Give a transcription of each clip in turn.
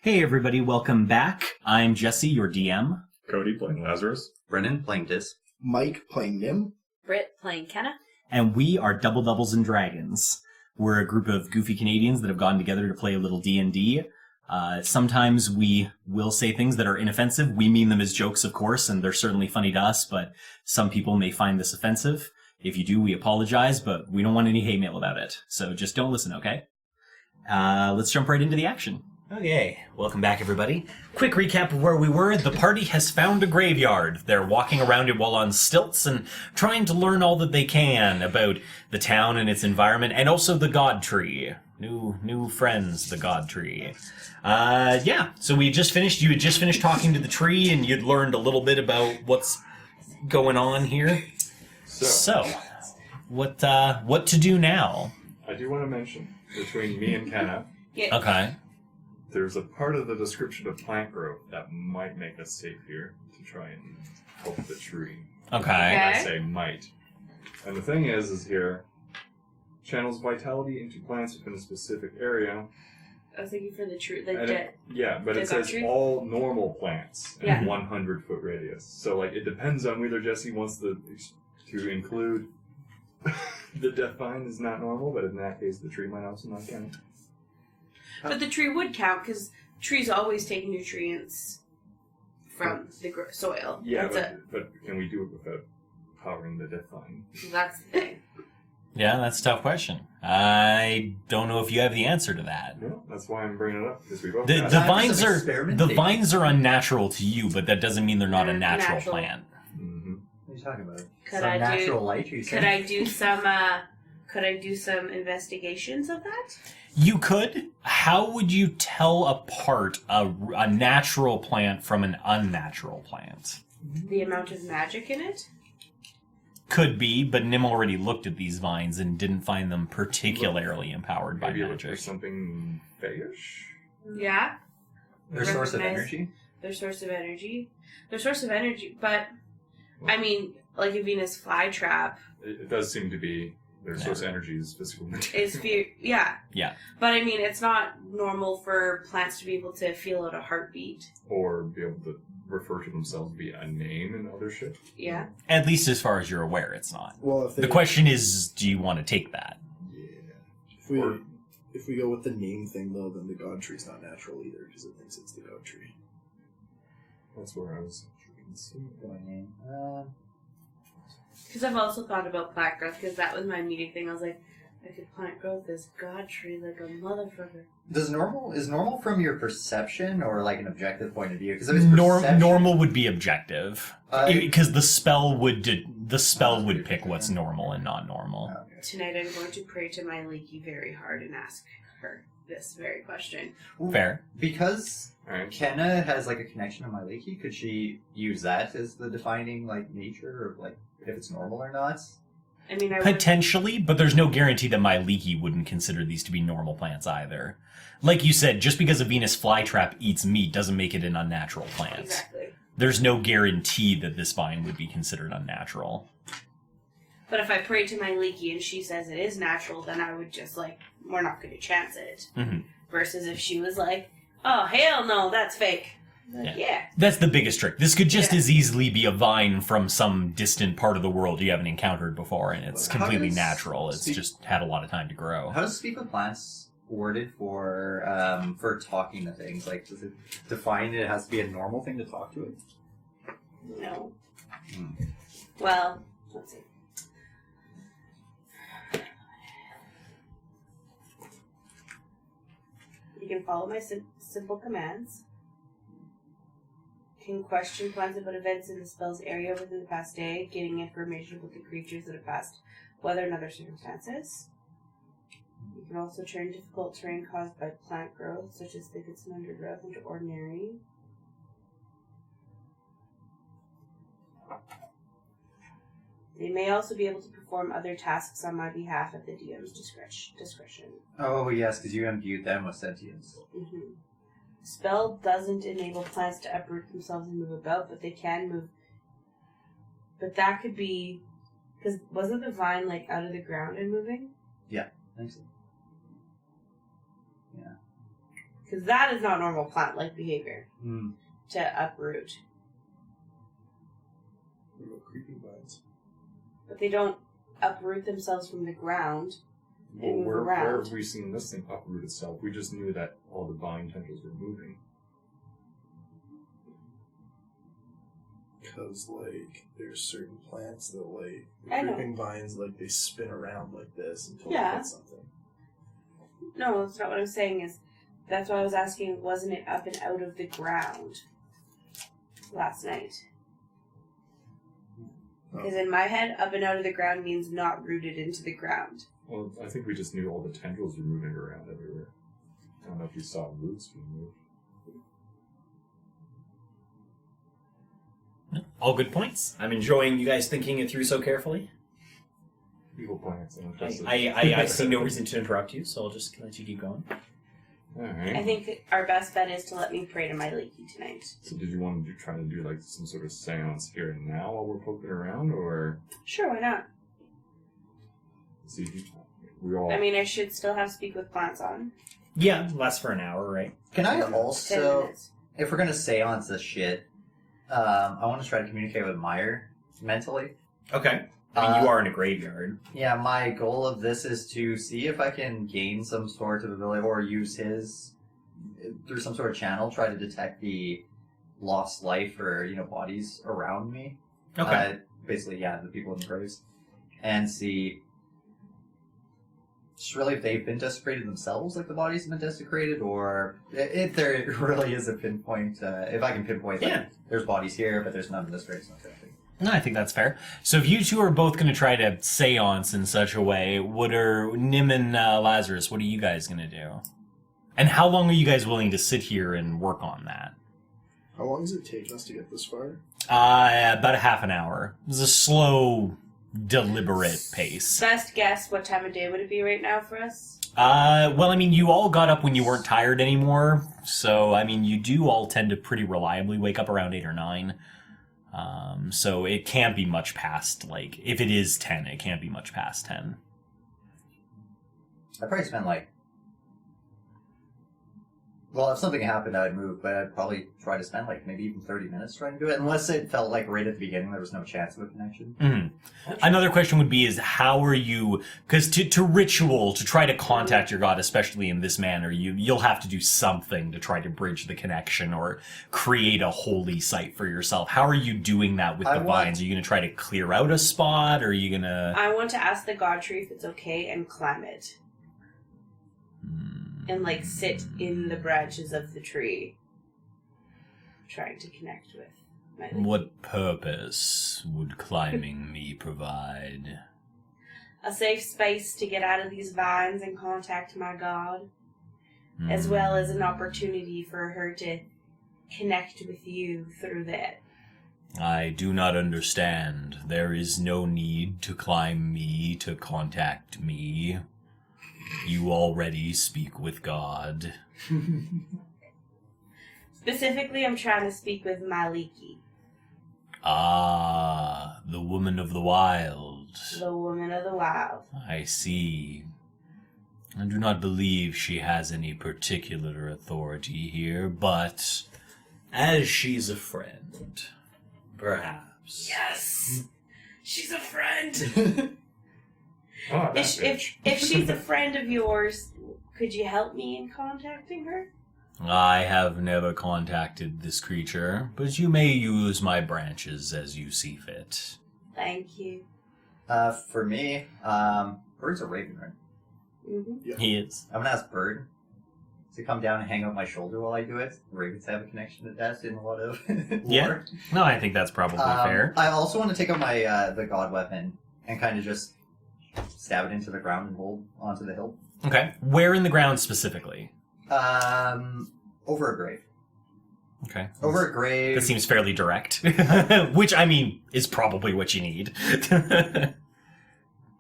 Hey everybody, welcome back. I'm Jesse, your DM. Cody playing Lazarus. Brennan playing Dis. Mike playing Nim. Britt playing Kenna. And we are Double Doubles and Dragons. We're a group of goofy Canadians that have gotten together to play a little D&D. Sometimes we will say things that are inoffensive. We mean them as jokes, of course, and they're certainly funny to us, but some people may find this offensive. If you do, we apologize, but we don't want any hate mail about it. So just don't listen, okay? Let's jump right into the action. Okay, welcome back everybody. Quick recap of where we were. The party has found a graveyard. They're walking around it while on stilts and trying to learn all that they can about the town and its environment, and also the God Tree. New friends, the God Tree. So you had just finished talking to the tree, and you'd learned a little bit about what's going on here. So what to do now? I do want to mention, between me and Kenna, Yeah. Okay. there's a part of the description of plant growth that might make us safe here to try and help the tree. Okay. I Okay. say might. And the thing is here, channels vitality into plants within a specific area. I was thinking for the true, And the but the it says tree? all normal plants in Yeah. 100-foot radius. So, it depends on whether Jesse wants to include the death vine is not normal, but in that case, the tree might also not count. but the tree would count because trees always take nutrients from the soil. Yeah, that's but can we do it without powering the death vine? that's the thing. Yeah, that's a tough question. I don't know if you have the answer to that. No, that's why I'm bringing it up, because we both The got the it. vines are experimentation. unnatural to you, but that doesn't mean they're not a They're natural natural. plant. Mhm. What are you talking about? Could Some I do- natural light you Could I do some? Could I do some investigations of that? You could. How would you tell apart a natural plant from an unnatural plant? The amount of magic in it. Could be, but Nim already looked at these vines and didn't find them particularly empowered by Maybe look for magic. something fayish? Yeah. Their source of Recognize energy? Their source of energy. Their source of energy, but I mean, like a Venus flytrap It does seem to be their source of energy is physical material. is fear. Yeah. Yeah. But I mean, it's not normal for plants to be able to feel out a heartbeat. Or be able to refer to themselves via a name and other shit. Yeah. At least as far as you're aware, it's not. Well, if they, The question is, do you want to take that? Yeah. if we go with the name thing though, then the God Tree's not natural either because it thinks it's the God Tree. That's where I was concerned. Going in. Because I've also thought about plant growth, because that was my immediate thing. I was like, I could plant growth this God tree like a motherfucker. Is normal from your perception or like an objective point of view? Because if it's perception, Normal would be objective, because the spell would That's pick what's normal and not normal. Okay. Tonight I'm going to pray to my Leaky very hard and ask her this very question. Fair. Because Alright. Kenna has like a connection to my leaky, could she use that as the defining like nature of like if it's normal or not? I mean, I would, Potentially, but there's no guarantee that my leaky wouldn't consider these to be normal plants either. Like you said, just because a Venus flytrap eats meat doesn't make it an unnatural plant. exactly. There's no guarantee that this vine would be considered unnatural. But if I pray to my Leaky and she says it is natural, then I would just like, we're not going to chance it. Mhm. Versus if she was like, oh, hell no, that's fake. Like, yeah. That's the biggest trick. This could just Yeah. as easily be a vine from some distant part of the world you haven't encountered before, and it's How completely does natural. It's speak- just had a lot of time to grow. How does speak with plants worded for talking to things? Like, does it define it has to be a normal thing to talk to it? No. Hmm. Well, let's see. You can follow my simple commands. Can question plans about events in the spell's area within the past day, getting information about the creatures that have passed weather and other circumstances. You can also turn difficult terrain caused by plant growth, such as thickets and undergrowth, into ordinary. They may also be able to perform other tasks on my behalf at the DM's discretion. Oh yes, because you imbued them with sentience. Mm-hmm. Spell doesn't enable plants to uproot themselves and move about, but they can move. But that could be because wasn't the vine like out of the ground and moving? Thanks. Yeah. Because that is not normal plant-like behavior Hmm. to uproot. What about creeping vines? But they don't uproot themselves from the ground. They Well, move where around. have we seen this thing uproot itself? We just knew that all the vine tendrils were moving. Because, like, there's certain plants that, like, the I know. creeping vines, like, they spin around like this until Yeah. they hit something. No, that's not what I'm saying. That's why I was asking, wasn't it up and out of the ground last night? Because in my head, up and out of the ground means not rooted into the ground. Well, I think we just knew all the tendrils were moving around everywhere. I don't know if you saw roots being moved. All good points. I'm enjoying you guys thinking it through so carefully. Evil plants. I see no reason to interrupt you, so I'll just let you keep going. Alright. I think our best bet is to let me pray to my leaky tonight. So did you want to try to do like some sort of seance here and now while we're poking around, or Sure, why not? see we all? I mean, I should still have speak with plants on. Yeah, lasts for an hour, right? Can I 10 also, minutes. if we're gonna seance this shit, I want to try to communicate with Meyer mentally. Okay. I mean, you are in a graveyard. Yeah, my goal of this is to see if I can gain some sort of ability or use his through some sort of channel, try to detect the lost life or bodies around me. Okay. Basically, yeah, the people in the graves, and see just really if they've been desecrated themselves, like the bodies have been desecrated, or if there really is a pinpoint. If I can pinpoint, like, Yeah. there's bodies here, but there's none in this grave. So kind of thing. No, I think that's fair. So if you two are both going to try to seance in such a way, what are Nim and Lazarus, what are you guys going to do? And how long are you guys willing to sit here and work on that? How long does it take us to get this far? About a half an hour. It's a slow, deliberate pace. Best guess, what time of day would it be right now for us? Well, I mean, you all got up when you weren't tired anymore, so, I mean, you do all tend to pretty reliably wake up around 8 or 9. So it can't be much past, like, if it is 10, it can't be much past 10. I'd probably spend well, if something happened, I'd move, but I'd probably try to spend maybe even 30 minutes trying to do it, unless it felt like right at the beginning there was no chance of a connection. Mm-hmm. Another question would be is how are you, because to ritual, to try to contact your god, especially in this manner, you'll have to do something to try to bridge the connection or create a holy site for yourself. How are you doing that with the vines? Are you going to try to clear out a spot, or are you going to... I want to ask the god tree if it's okay and climb it. And sit in the branches of the tree. Trying to connect with my leaky. What purpose would climbing me provide? A safe space to get out of these vines and contact my god. As well as an opportunity for her to connect with you through that. I do not understand. There is no need to climb me to contact me. You already speak with God. Specifically, I'm trying to speak with my leaky. Ah, the woman of the wild. The woman of the wild. I see. I do not believe she has any particular authority here, but as she's a friend, perhaps. Yes! She's a friend! Oh, that if, bitch. if she's a friend of yours, could you help me in contacting her? I have never contacted this creature, but you may use my branches as you see fit. Thank you. For me, Bird's a raven, right? Mm-hmm. He is. I'm gonna ask Bird to come down and hang out my shoulder while I do it. Ravens have a connection to death in a lot of Yeah. lore. No, I think that's probably fair. I also want to take out my the god weapon and kind of just stab it into the ground and hold onto the hill. Okay. Where in the ground specifically? Over a grave. Okay. Over a grave. That seems fairly direct. Which, I mean, is probably what you need.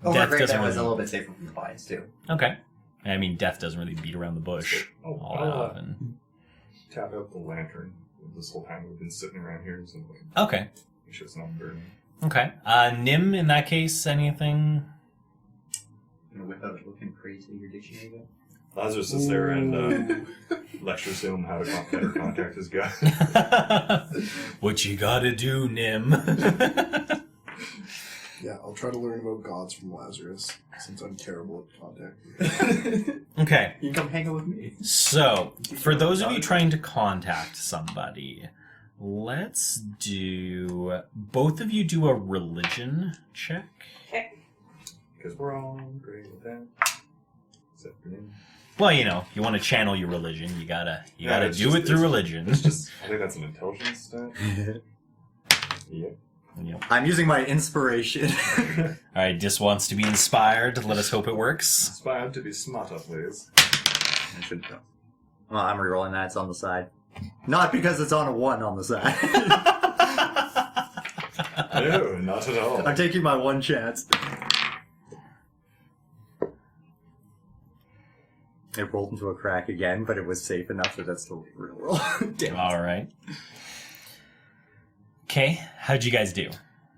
Over Death a grave doesn't that was a really... little bit safer from the vines, too. Okay. I mean, death doesn't really beat around the bush all that often. Tap out the lantern. This whole time we've been sitting around here, so Okay. make sure it's not burning. Okay. Nim, in that case, anything? I'm gonna whip out a looking crazy your dictionary. Lazarus sits there and lectures him how to better contact his god. What you gotta do, Nim? Yeah, I'll try to learn about gods from Lazarus, since I'm terrible at contacting. Okay, You can come hang out with me. so for those of you trying to contact somebody, let's do... Both of you do a religion check. Because we're all great at that. Except for him. Well, you know, you want to channel your religion, you gotta it's do just- it through religion. It's just, I think that's an intelligence stat. Yep. Yep. I'm using my inspiration. Alright, Dis wants to be inspired. Let us hope it works. Inspired to be smarter, please. I should go. Well, I'm rerolling that. It's on the side. Not because it's on a 1 on the side. No, not at all. I'm taking my one chance. It rolled into a crack again, but it was safe enough that that's still a real roll. Damn it. Alright. Okay, how'd you guys do?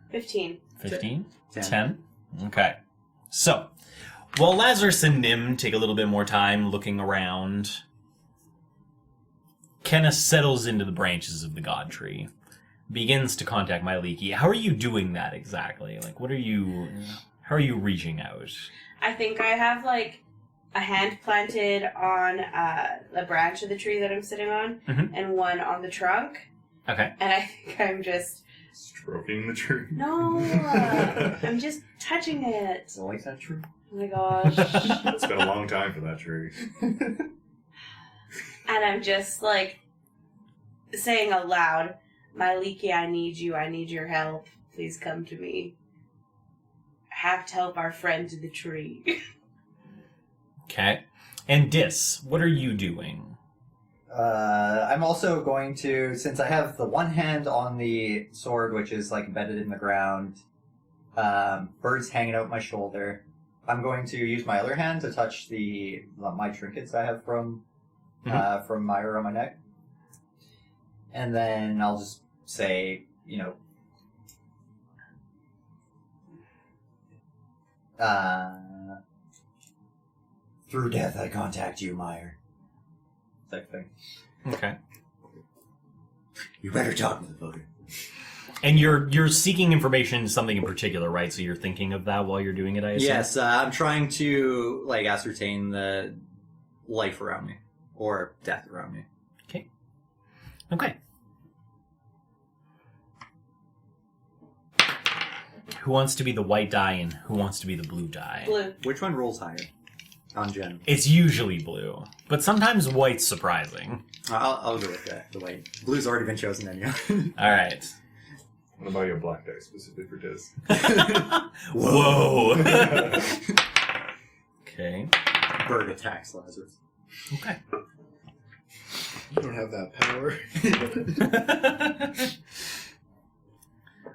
15. 15? 10. 10? Okay. So, while Lazarus and Nim take a little bit more time looking around, Kenna settles into the branches of the god tree, begins to contact Myliki. How are you doing that exactly? Like, how are you reaching out? I think I have, like, a hand planted on the branch of the tree that I'm sitting on, and one on the trunk. Okay. And I think I'm just... Stroking the tree. No! I'm just touching it. So like that true? Oh my gosh. It's been a long time for that tree. And I'm just, like, saying aloud, Myliki, I need you. I need your help. Please come to me. I have to help our friend to the tree. Okay. And Dis, what are you doing? I'm also going to, since I have the one hand on the sword, which is like embedded in the ground, birds hanging out my shoulder, I'm going to use my other hand to touch my trinkets I have from Myra on my neck. And then I'll just say, through death I contact you, Meyer. Type thing. Okay. You better talk, motherfucker. And you're seeking information, something in particular, right? So you're thinking of that while you're doing it, I assume? Yes, I'm trying to ascertain the life around me or death around me. Okay. Who wants to be the white die and who wants to be the blue die? Blue. Which one rolls higher on Gen? It's usually blue, but sometimes white's surprising. I'll go with the white. Blue's already been chosen anyhow. All right. What about your black die specifically for Diz? Whoa. Okay. Bird attacks Lazarus. Okay. You don't have that power.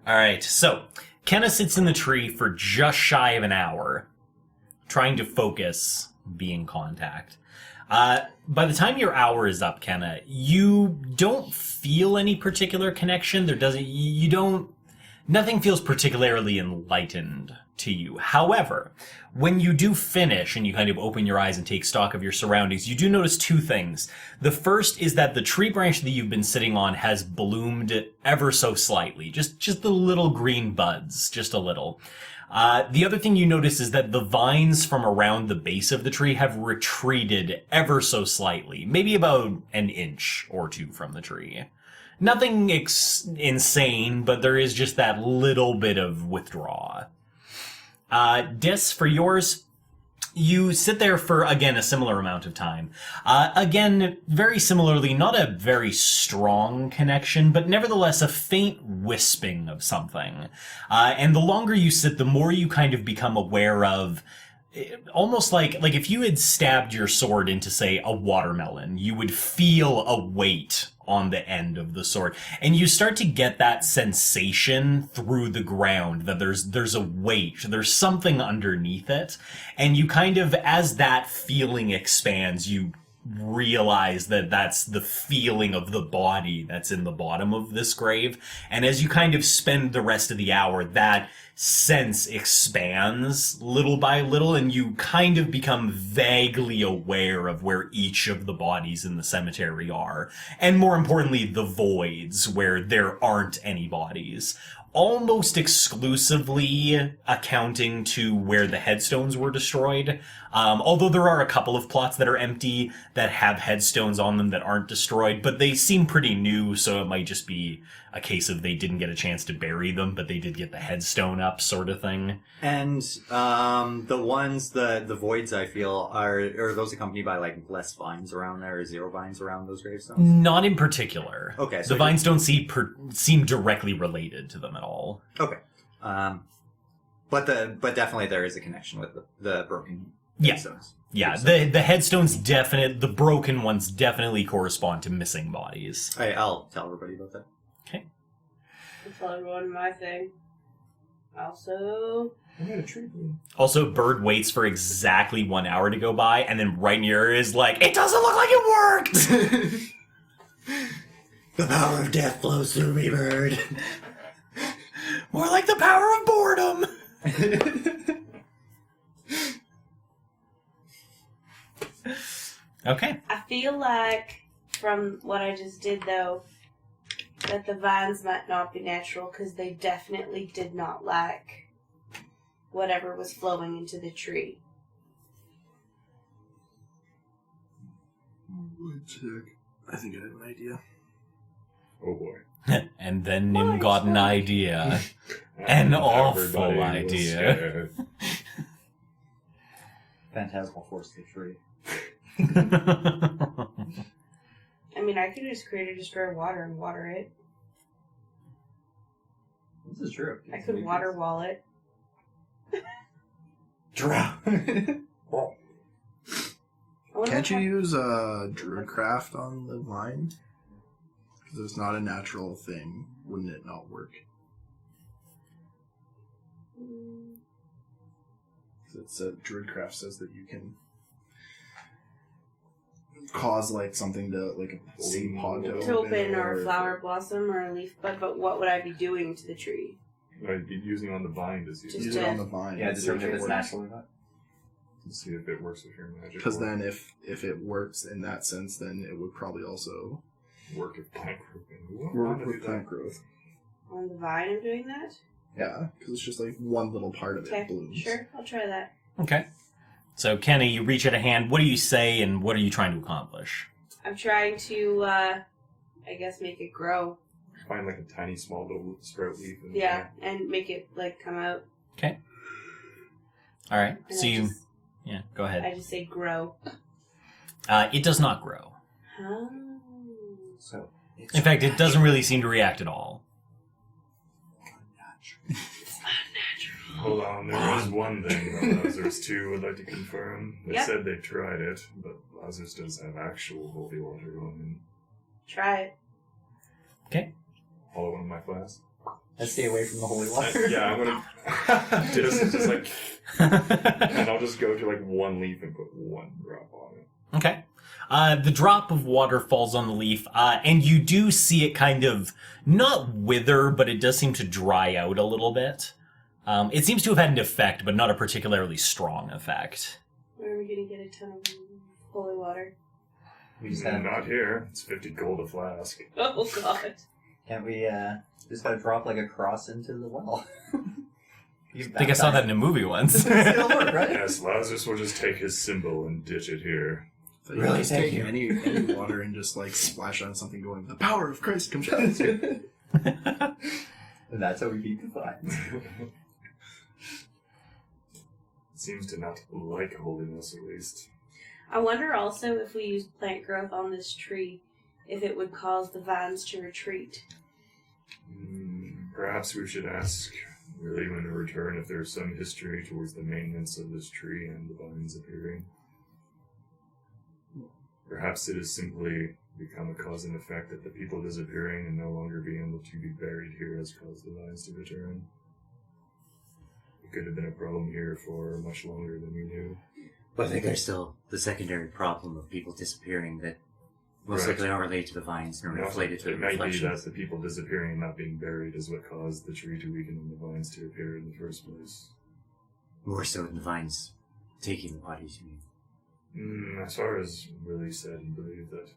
All right. So Kenna sits in the tree for just shy of an hour, trying to focus, be in contact. By the time your hour is up, Kenna, you don't feel any particular connection. Nothing feels particularly enlightened to you. However, when you do finish and you kind of open your eyes and take stock of your surroundings, you do notice two things. The first is that the tree branch that you've been sitting on has bloomed ever so slightly. Just the little green buds, just a little. The other thing you notice is that the vines from around the base of the tree have retreated ever so slightly, maybe about an inch or two from the tree. Nothing insane, but there is just that little bit of withdrawal. Dis, for yours, you sit there for, again, a similar amount of time. Again, very similarly, not a very strong connection, but nevertheless a faint wisping of something. And the longer you sit, the more you kind of become aware of, almost like if you had stabbed your sword into, say, a watermelon, you would feel a weight on the end of the sword. And you start to get that sensation through the ground that there's a weight, there's something underneath it. And you kind of, as that feeling expands, you realize that that's the feeling of the body that's in the bottom of this grave. And as you kind of spend the rest of the hour, that sense expands little by little, and you kind of become vaguely aware of where each of the bodies in the cemetery are. And more importantly, the voids where there aren't any bodies. Almost exclusively accounting to where the headstones were destroyed. Although there are a couple of plots that are empty that have headstones on them that aren't destroyed, but they seem pretty new, so it might just be a case of they didn't get a chance to bury them, but they did get the headstone up, sort of thing. And the voids, I feel, are those accompanied by like less vines around there, or zero vines around those gravestones? Not in particular. Okay, so the vines don't seem directly related to them at all. Okay. But definitely there is a connection with the broken Yeah. headstones. Yeah, the headstones the broken ones definitely correspond to missing bodies. I'll tell everybody about that. Okay. I'll tell everyone my thing. Also, I got a tree bloom. Also, Bird waits for exactly 1 hour to go by, and then right near her is like, it doesn't look like it worked! The power of death flows through me, Bird. More like the power of boredom! Okay. I feel like, from what I just did though, that the vines might not be natural because they definitely did not like whatever was flowing into the tree. I think I have an idea. Oh boy. And then Nim got an idea. An awful Everybody was idea. scared. Phantasmal force the tree. I mean, I could just create a destroy water and water it. This is true. I could water wall it. Drown. I wonder Can't you if use Druidcraft on the vine? Because it's not a natural thing. Wouldn't it not work? Mm, 'Cause it said Druidcraft says that you can cause like something to like a seed pod to open or a or flower blossom or a leaf bud, but what would I be doing to the tree? I'd be using on the vine to see, Just use it on the vine. Yeah, and see determine if if it it's works. natural or not. to see if it works with your magic. Because or then if it works in that sense, then it would probably also work with plant grouping. We won't work want to do with that. plant growth. On the vine, I'm doing that? Yeah, because it's just like one little part of Okay, it blooms. sure, I'll try that. Okay. So, Kenna, you reach out a hand. What do you say, and what are you trying to accomplish? I'm trying to, I guess, make it grow. Find like a tiny, small little sprout leaf. And Yeah, and make it, like, come out. Okay. All right. And So I you... just, Yeah, go ahead. I just say grow. It does not grow. Oh. So, In fact, it doesn't really seem to react at all. Hold on, there is one thing that Lazarus 2 would like to confirm. They Yep. said they tried it, but Lazarus does have actual holy water going in. Try it. Okay. Follow one of my flasks. let's stay away from the holy water. Yeah, I'm gonna just like, and I'll just go to like one leaf and put one drop on it. Okay. The drop of water falls on the leaf, and you do see it kind of, not wither, but it does seem to dry out a little bit. It seems to have had an effect, but not a particularly strong effect. Where are we going to get a ton of holy water? We just gotta, Not here. It's 50 gold a flask. Oh, God. can't we just gotta drop like a cross into the well? I think I saw that in a movie once. It'll work, right? Yes, Lazarus will just take his symbol and ditch it here. So you Really? just Thank take you. any water and just like splash on something going, the power of Christ comes out. And that's how we beat the fine. Seems to not like holiness, at least. I wonder also if we use plant growth on this tree, if it would cause the vines to retreat. Perhaps we should ask really when to return if there's some history towards the maintenance of this tree and the vines appearing. Perhaps it has simply become a cause and effect that the people disappearing and no longer being able to be buried here has caused the vines to return. It could have been a problem here for much longer than we knew. But I think there's still the secondary problem of people disappearing that most Right. likely aren't related to the vines nor related to the It might be reflections. that the people disappearing and not being buried is what caused the tree to weaken and the vines to appear in the first place. More so than the vines taking the bodies, you mean? As far as really said and believed that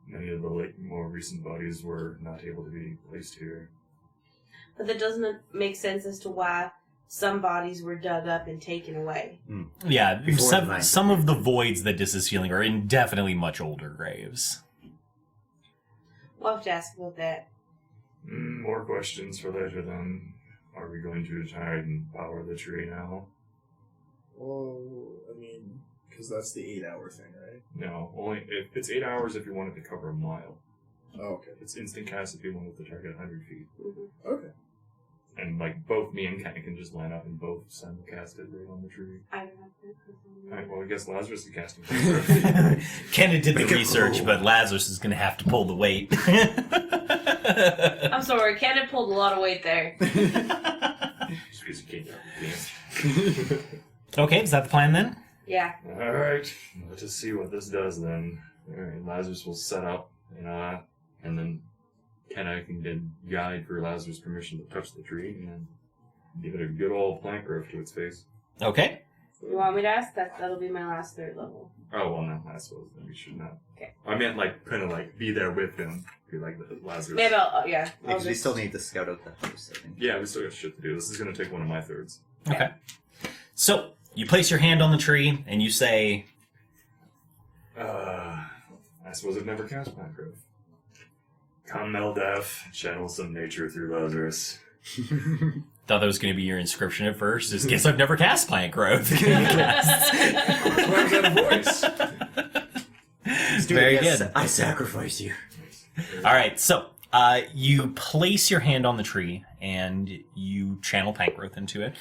many of the more recent bodies were not able to be placed here. But that doesn't make sense as to why some bodies were dug up and taken away. Yeah, Before the some, vines. some of the voids that Dis is feeling are in definitely much older graves. We'll have to ask about that. More questions for later then. Are we going to try and power the tree now? Well, I mean, because that's the 8-hour thing, right? No, only it's 8 hours if you wanted to cover a mile. Oh, okay. It's instant cast if you wanted to target 100 feet. Okay. And like both me and Kenna can just line up and both simulcast it right on the tree. I don't know. Alright, well I guess Lazarus is casting. Kenna did the Make it research, cool. but Lazarus is going to have to pull the weight. I'm sorry, Kenna pulled a lot of weight there. Just because you can't. Okay, is that the plan then? Yeah. Alright, let's just see what this does then. Alright, Lazarus will set up and then Kenna can then guide for Lazarus' permission to touch the tree and then give it a good old plank growth to its face. Okay. You want me to ask? That'll be my last third level. Oh, well, no, I suppose then we should not. Okay. I meant, like, kind of, like, be there with him. Be like the Lazarus. Maybe I'll, Yeah, I'll because we just- still need to scout out that house, I think. Yeah, we still got shit to do. This is going to take one of my thirds. Okay. So, you place your hand on the tree, and you say, I suppose I've never cast plant growth. Come, Meldef, channel some nature through Lazarus. thought that was going to be your inscription at first, is guess I've never cast plant growth. Why is that a voice? Let's do Very it. Yes, good. I sacrifice you. All right, so you place your hand on the tree and you channel plant growth into it.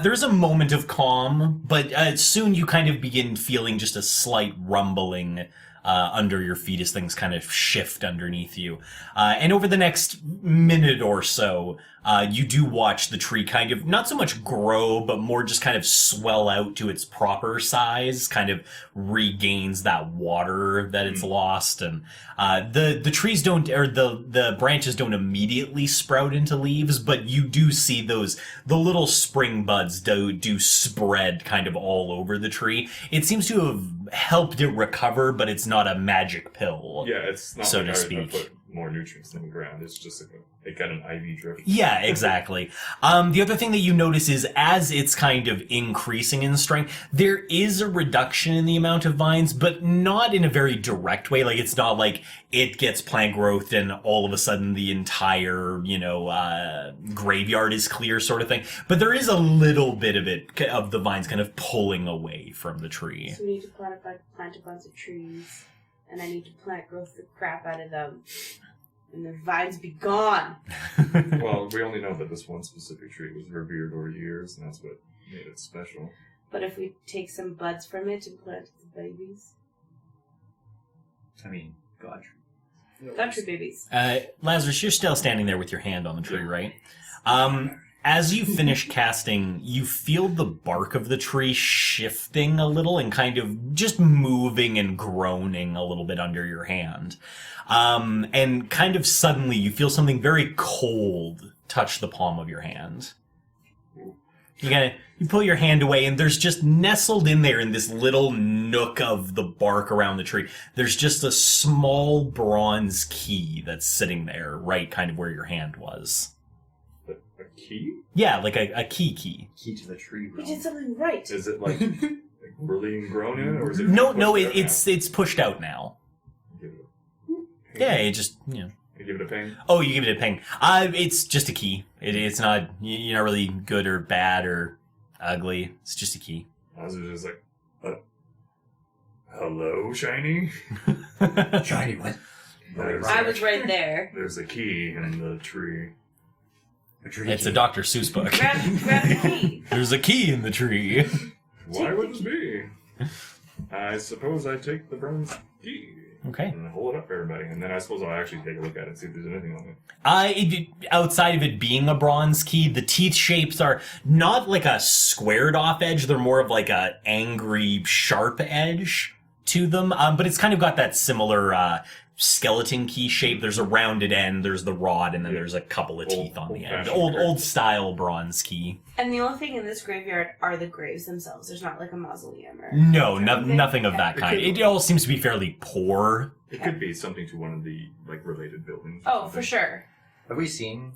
There's a moment of calm, but soon you kind of begin feeling just a slight rumbling under your feet as things kind of shift underneath you. And over the next minute or so, you do watch the tree kind of not so much grow, but more just kind of swell out to its proper size, kind of regains that water that it's lost. And the trees don't, or the branches don't immediately sprout into leaves, but you do see the little spring buds do spread kind of all over the tree. It seems to have helped it recover, but it's not a magic pill. Yeah, it's not So like to I speak. put more nutrients in the ground. It's just like it got an IV drip. Yeah, exactly. The other thing that you notice is as it's kind of increasing in strength, there is a reduction in the amount of vines, but not in a very direct way. Like, it's not like it gets plant growth and all of a sudden the entire, graveyard is clear sort of thing. But there is a little bit of it, of the vines kind of pulling away from the tree. So we need to plant a bunch of trees, and I need to plant growth the crap out of them, and the vines be gone. Well, we only know that this one specific tree was revered over years, and that's what made it special. But if we take some buds from it and plant the babies, I mean, God. country babies. Lazarus, you're still standing there with your hand on the tree, right? As you finish casting, you feel the bark of the tree shifting a little and kind of just moving and groaning a little bit under your hand. And kind of suddenly you feel something very cold touch the palm of your hand. You pull your hand away, and there's just nestled in there in this little nook of the bark around the tree, there's just a small bronze key that's sitting there, right kind of where your hand was. A key? Yeah, like a key. Key to the tree We realm. did something right. Is it like really ingrown in, or is it? No, pushed out it's pushed out now. now? Give it a Yeah, it just, I give it a ping. Oh, you give it a ping. It's just a key. It's not, you're not really good or bad or ugly. It's just a key. I was just like, hello, shiny. Shiny what? I was right there. There's a key in the tree. It's a Dr. Seuss book. Grab the key. There's a key in the tree. Why would this be? I suppose I take the bronze key. Okay. And then hold it up for everybody. And then I suppose I'll actually take a look at it and see if there's anything on it. Outside of it being a bronze key, the teeth shapes are not like a squared off edge. They're more of like a angry, sharp edge to them. But it's kind of got that similar skeleton key shape. There's a rounded end, there's the rod, and then there's a couple of teeth on the end. Old style bronze key. And the only thing in this graveyard are the graves themselves. There's not like a mausoleum or... No, nothing of that kind. It all seems to be fairly poor. It could be something to one of the related buildings. Oh, for sure. Have we seen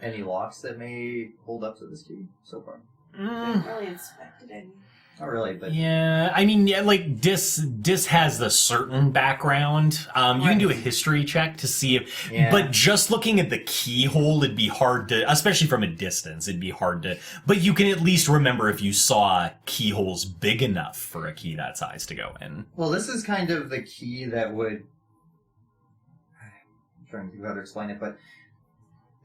any locks that may hold up to this key so far? I haven't really inspected any. Not really, but Yeah, I mean, Dis has the certain background. You can do a history check to see if, but just looking at the keyhole, it'd be hard to, especially from a distance, it'd be hard to, but you can at least remember if you saw keyholes big enough for a key that size to go in. well, this is kind of the key that would. I'm trying to think of how to explain it, but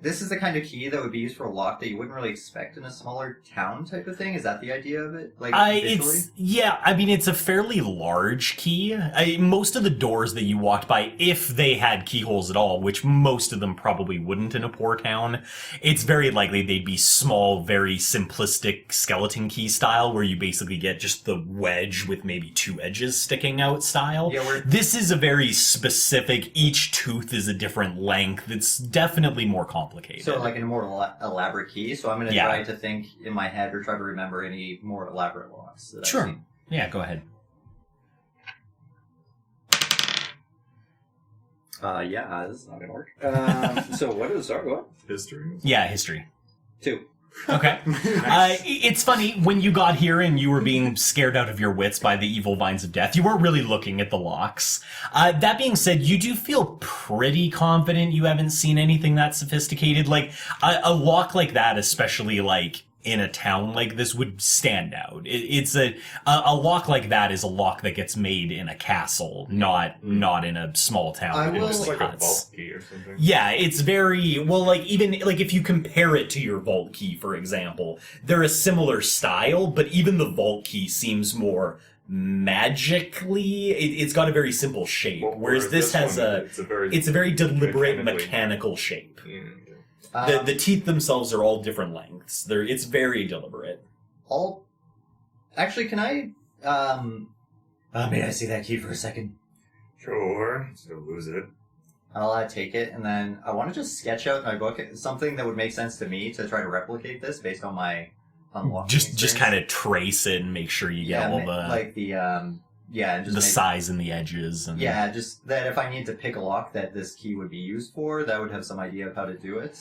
this is the kind of key that would be used for a lock that you wouldn't really expect in a smaller town type of thing. Is that the idea of it? Like visually? It's a fairly large key. Most of the doors that you walked by, if they had keyholes at all, which most of them probably wouldn't in a poor town, it's very likely they'd be small, very simplistic skeleton key style, where you basically get just the wedge with maybe two edges sticking out style. Yeah, this is a very specific, each tooth is a different length. It's definitely more complicated. So like a more elaborate key. So I'm going to try to think in my head or try to remember any more elaborate locks. That Sure. I've seen. Yeah, go ahead. This is not gonna work. So what is our what? History. Yeah, history. 2. Okay. It's funny, when you got here and you were being scared out of your wits by the evil vines of death, you weren't really looking at the locks. That being said, you do feel pretty confident you haven't seen anything that sophisticated. Like, a lock like that, especially like in a town like this, would stand out. It's a lock like that is a lock that gets made in a castle, not in a small town. I with will- It's like a huts. vault key or something. Yeah, it's very, well, like, even, like, if you compare it to your vault key, for example, they're a similar style, but even the vault key seems more magically, it's got a very simple shape, whereas this has it's a very deliberate mechanical shape. Yeah. The teeth themselves are all different lengths. It's very deliberate. Actually, can I? May I see that key for a second? Sure. So lose it. I'll take it, and then I want to just sketch out in my book something that would make sense to me to try to replicate this based on my unlocking Just kind of trace it and make sure you get all the like the and just the size and the edges. And just that if I need to pick a lock that this key would be used for, that would have some idea of how to do it,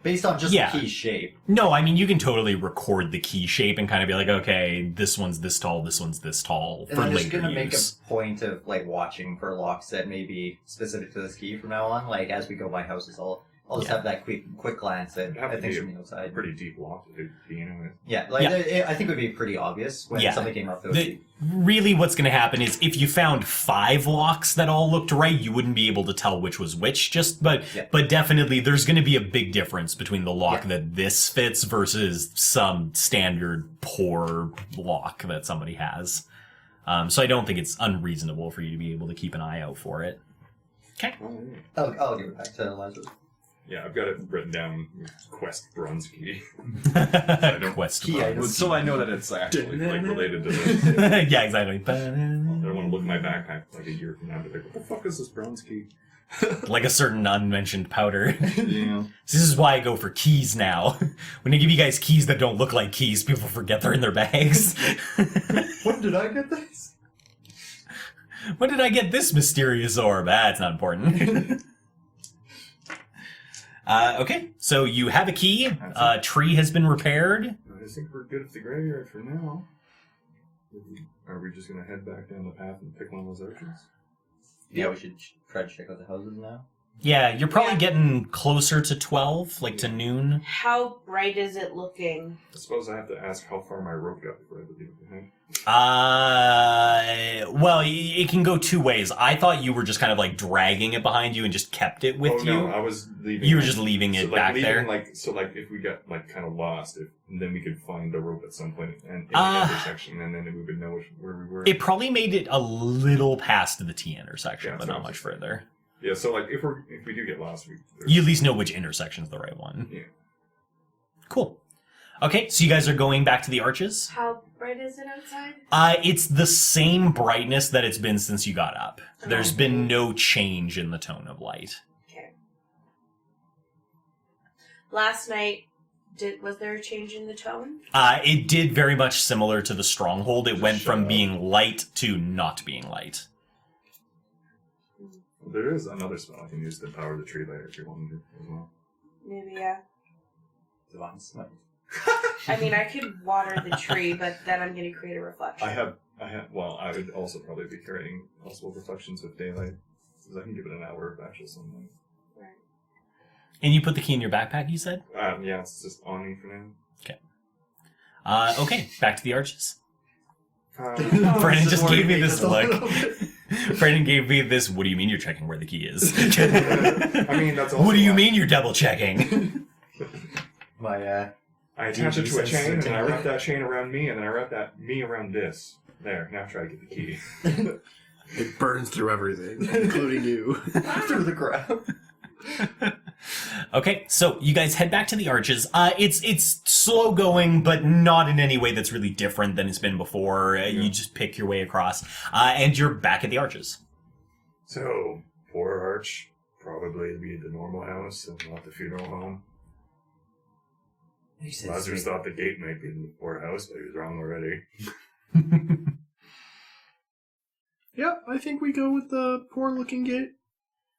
based on just the key shape. No, I mean, you can totally record the key shape and kind of be like, okay, this one's this tall, this one's this tall, And for I'm just later gonna make a use. point of like watching for locks that may be specific to this key from now on. Like as we go by houses, I'll just have that quick glance at things from the outside. Pretty deep lock to be anyway. Yeah, I think it would be pretty obvious when something came up that would be... Really what's going to happen is if you found 5 locks that all looked right, you wouldn't be able to tell which was which, but definitely there's going to be a big difference between the lock that this fits versus some standard poor lock that somebody has. So I don't think it's unreasonable for you to be able to keep an eye out for it. Okay. I'll give it back to Lazarus. Yeah, I've got it written down. Quest bronze key. Quest Key bronze. items. So I know that it's actually Related to this. Yeah, exactly. I don't want to look in my backpack like a year from now and be like, what the fuck is this bronze key? Like a certain unmentioned powder. Yeah. This is why I go for keys now. When I give you guys keys that don't look like keys, people forget they're in their bags. When did I get this? When did I get this mysterious orb? It's not important. Okay, so you have a key. Tree has been repaired. I think we're good at the graveyard for now. Are we just going to head back down the path and pick one of those archers? Yeah, we should try to check out the houses now. Yeah, you're probably Yeah. getting closer to 12, like to noon. How bright is it looking? I suppose I have to ask how far my rope got before I leave it behind. Well, it can go two ways. I thought you were just kind of like dragging it behind you and just kept it with you. No, I was leaving. You were just leaving it back there. If we got like kind of lost, then we could find the rope at some point and in the intersection, and then we would know where we were. It probably made it a little past the T intersection, Yeah, but so not much further. Yeah, so like if we do get lost, You at least know which intersection's the right one. Yeah. Cool. Okay, so you guys are going back to the arches? How bright is it outside? It's the same brightness that it's been since you got up. There's been no change in the tone of light. Okay. Last night, was there a change in the tone? It did very much similar to the Stronghold. It went from being light to not being light. There is another spell I can use to power the tree later if you want to as well. Maybe, yeah. Divine Smite. I mean, I could water the tree, but then I'm going to create a reflection. Well, I would also probably be carrying possible reflections with daylight, because I can give it an hour of actual sunlight. Right. And you put the key in your backpack, you said? Yeah, it's just on me for now. Okay, back to the arches. This Brennan is just where gave you me make this us a look. little bit- Brennan gave me this, what do you mean you're checking where the key is? I mean, that's also What do you why mean you're double checking? My, I attach it to a DG chain, and then I sensitivity. wrap that chain around me, and then I wrap that me around this. There, now try to get the key. It burns through everything, including you. through the crowd. Okay, so you guys head back to the arches. It's slow going, but not in any way that's really different than it's been before. You just pick your way across, and you're back at the arches. So, poor Arch, probably be the normal house and not the funeral home. Lazarus thought the gate might be in the poor house, but he was wrong already. Yeah, I think we go with the poor-looking gate.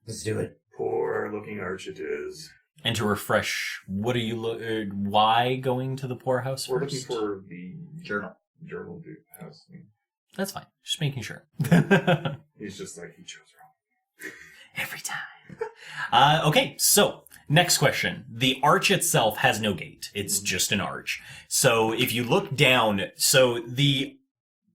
Let's do it. Poor looking Arch it is. And to refresh, what are you? Why going to the poorhouse We're first? looking for the Journal. house. That's fine. Just making sure. He's just like, he chose wrong. Every time. Okay, so next question. The arch itself has no gate. It's just an arch. So if you look down, so the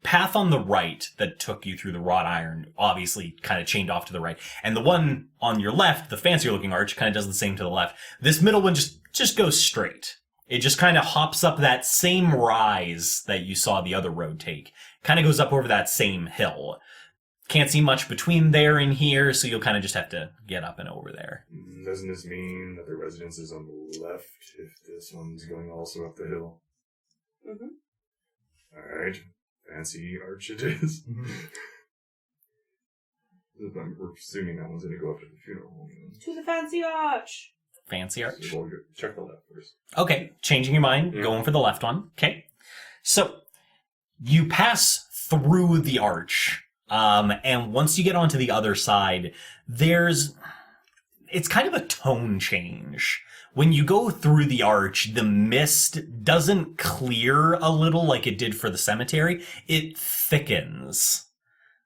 path on the right that took you through the wrought iron obviously kind of chained off to the right. And the one on your left, the fancier looking arch, kind of does the same to the left. This middle one just goes straight. It just kind of hops up that same rise that you saw the other road take. Kind of goes up over that same hill. Can't see much between there and here, so you'll kind of just have to get up and over there. Doesn't this mean that the residence is on the left if this one's going also up the hill? Mm-hmm. Alright. Fancy arch it is. We're assuming that one's going to go up to the funeral home. To the fancy arch. Fancy arch. So we'll check the left first. Okay, changing your mind, going for the left one. Okay. So, you pass through the arch, and once you get onto the other side, it's kind of a tone change. When you go through the arch, the mist doesn't clear a little like it did for the cemetery. It thickens.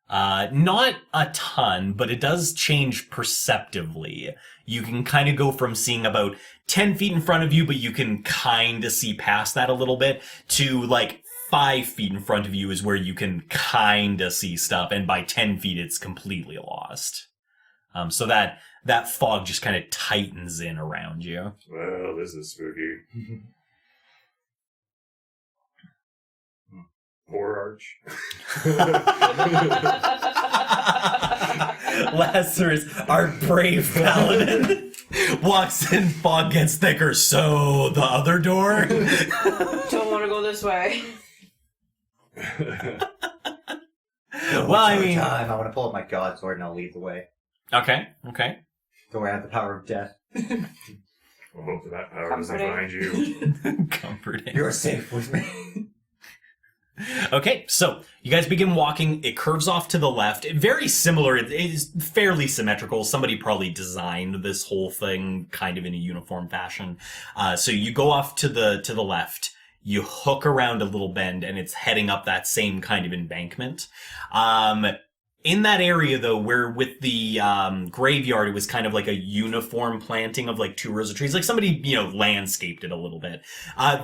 Not a ton, but it does change perceptively. You can kind of go from seeing about 10 feet in front of you, but you can kind of see past that a little bit, to like 5 feet in front of you is where you can kind of see stuff, and by 10 feet it's completely lost. So that fog just kind of tightens in around you. Well, this is spooky. Poor Arch. Lazarus, our brave paladin, walks in, fog gets thicker, so the other door? Don't want to go this way. Well, I mean... Time. I want to pull up my god sword and I'll lead the way. Okay. The way I have the power of death. We'll hope that power doesn't Comforting. find you. Comforting. You're safe with me. Okay, so you guys begin walking. It curves off to the left. Very similar. It is fairly symmetrical. Somebody probably designed this whole thing kind of in a uniform fashion. So you go off to the left. You hook around a little bend, and it's heading up that same kind of embankment. In that area, though, where with the graveyard, it was kind of like a uniform planting of like 2 rows of trees, like somebody, landscaped it a little bit.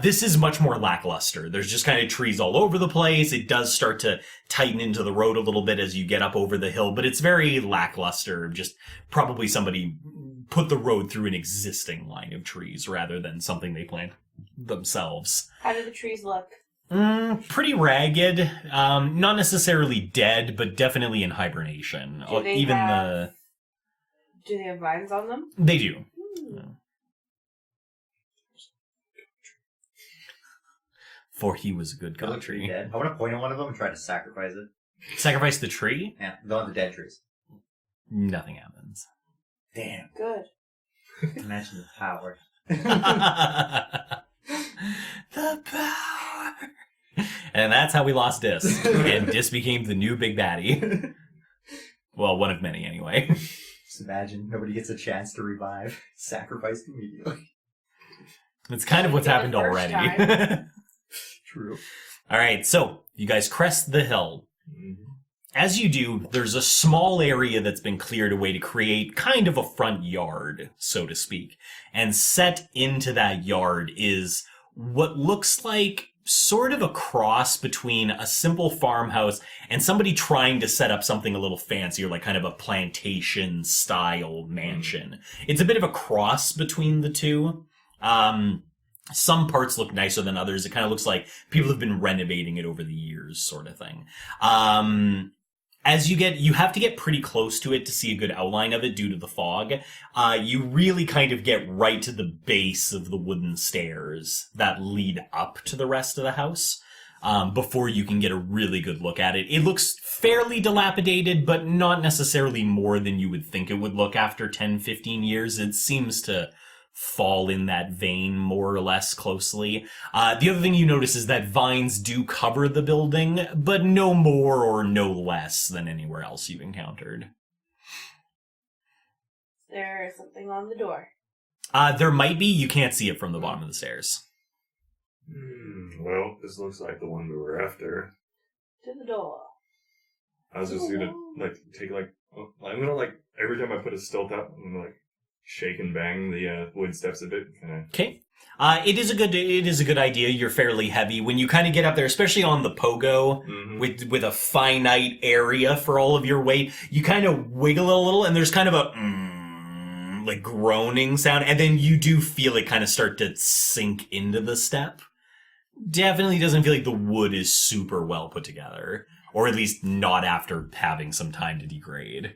This is much more lackluster. There's just kind of trees all over the place. It does start to tighten into the road a little bit as you get up over the hill, but it's very lackluster. Just probably somebody put the road through an existing line of trees rather than something they planted themselves. How do the trees look? Pretty ragged. Not necessarily dead, but definitely in hibernation. Do they have vines on them? They do. For he was a good They god look pretty tree. dead. I want to point at one of them and try to sacrifice it. Sacrifice the tree? Yeah, the dead trees. Nothing happens. Damn. Good. Imagine the power. The power. And that's how we lost Dis. And Dis became the new big baddie. Well, one of many anyway. Just imagine nobody gets a chance to revive. Sacrificed immediately. That's kind of what's For the happened first already. True. All right, so you guys crest the hill. As you do, there's a small area that's been cleared away to create kind of a front yard, so to speak. And set into that yard is what looks like sort of a cross between a simple farmhouse and somebody trying to set up something a little fancier, like kind of a plantation style mansion. It's a bit of a cross between the two. Some parts look nicer than others. It kind of looks like people have been renovating it over the years, sort of thing. As you have to get pretty close to it to see a good outline of it due to the fog. You really kind of get right to the base of the wooden stairs that lead up to the rest of the house, before you can get a really good look at it. It looks fairly dilapidated, but not necessarily more than you would think it would look after 10, 15 years. It seems to fall in that vein more or less closely. The other thing you notice is that vines do cover the building, but no more or no less than anywhere else you've encountered. Is there something on the door? There might be. You can't see it from the bottom of the stairs. Well, this looks like the one we were after. To the door. I was just gonna, I'm gonna, every time I put a stilt up, I'm gonna, shake and bang the wood steps a bit. Okay. It is a good idea. You're fairly heavy. When you kind of get up there, especially on the pogo, with a finite area for all of your weight, you kind of wiggle a little, and there's kind of a groaning sound, and then you do feel it kind of start to sink into the step. Definitely doesn't feel like the wood is super well put together, or at least not after having some time to degrade.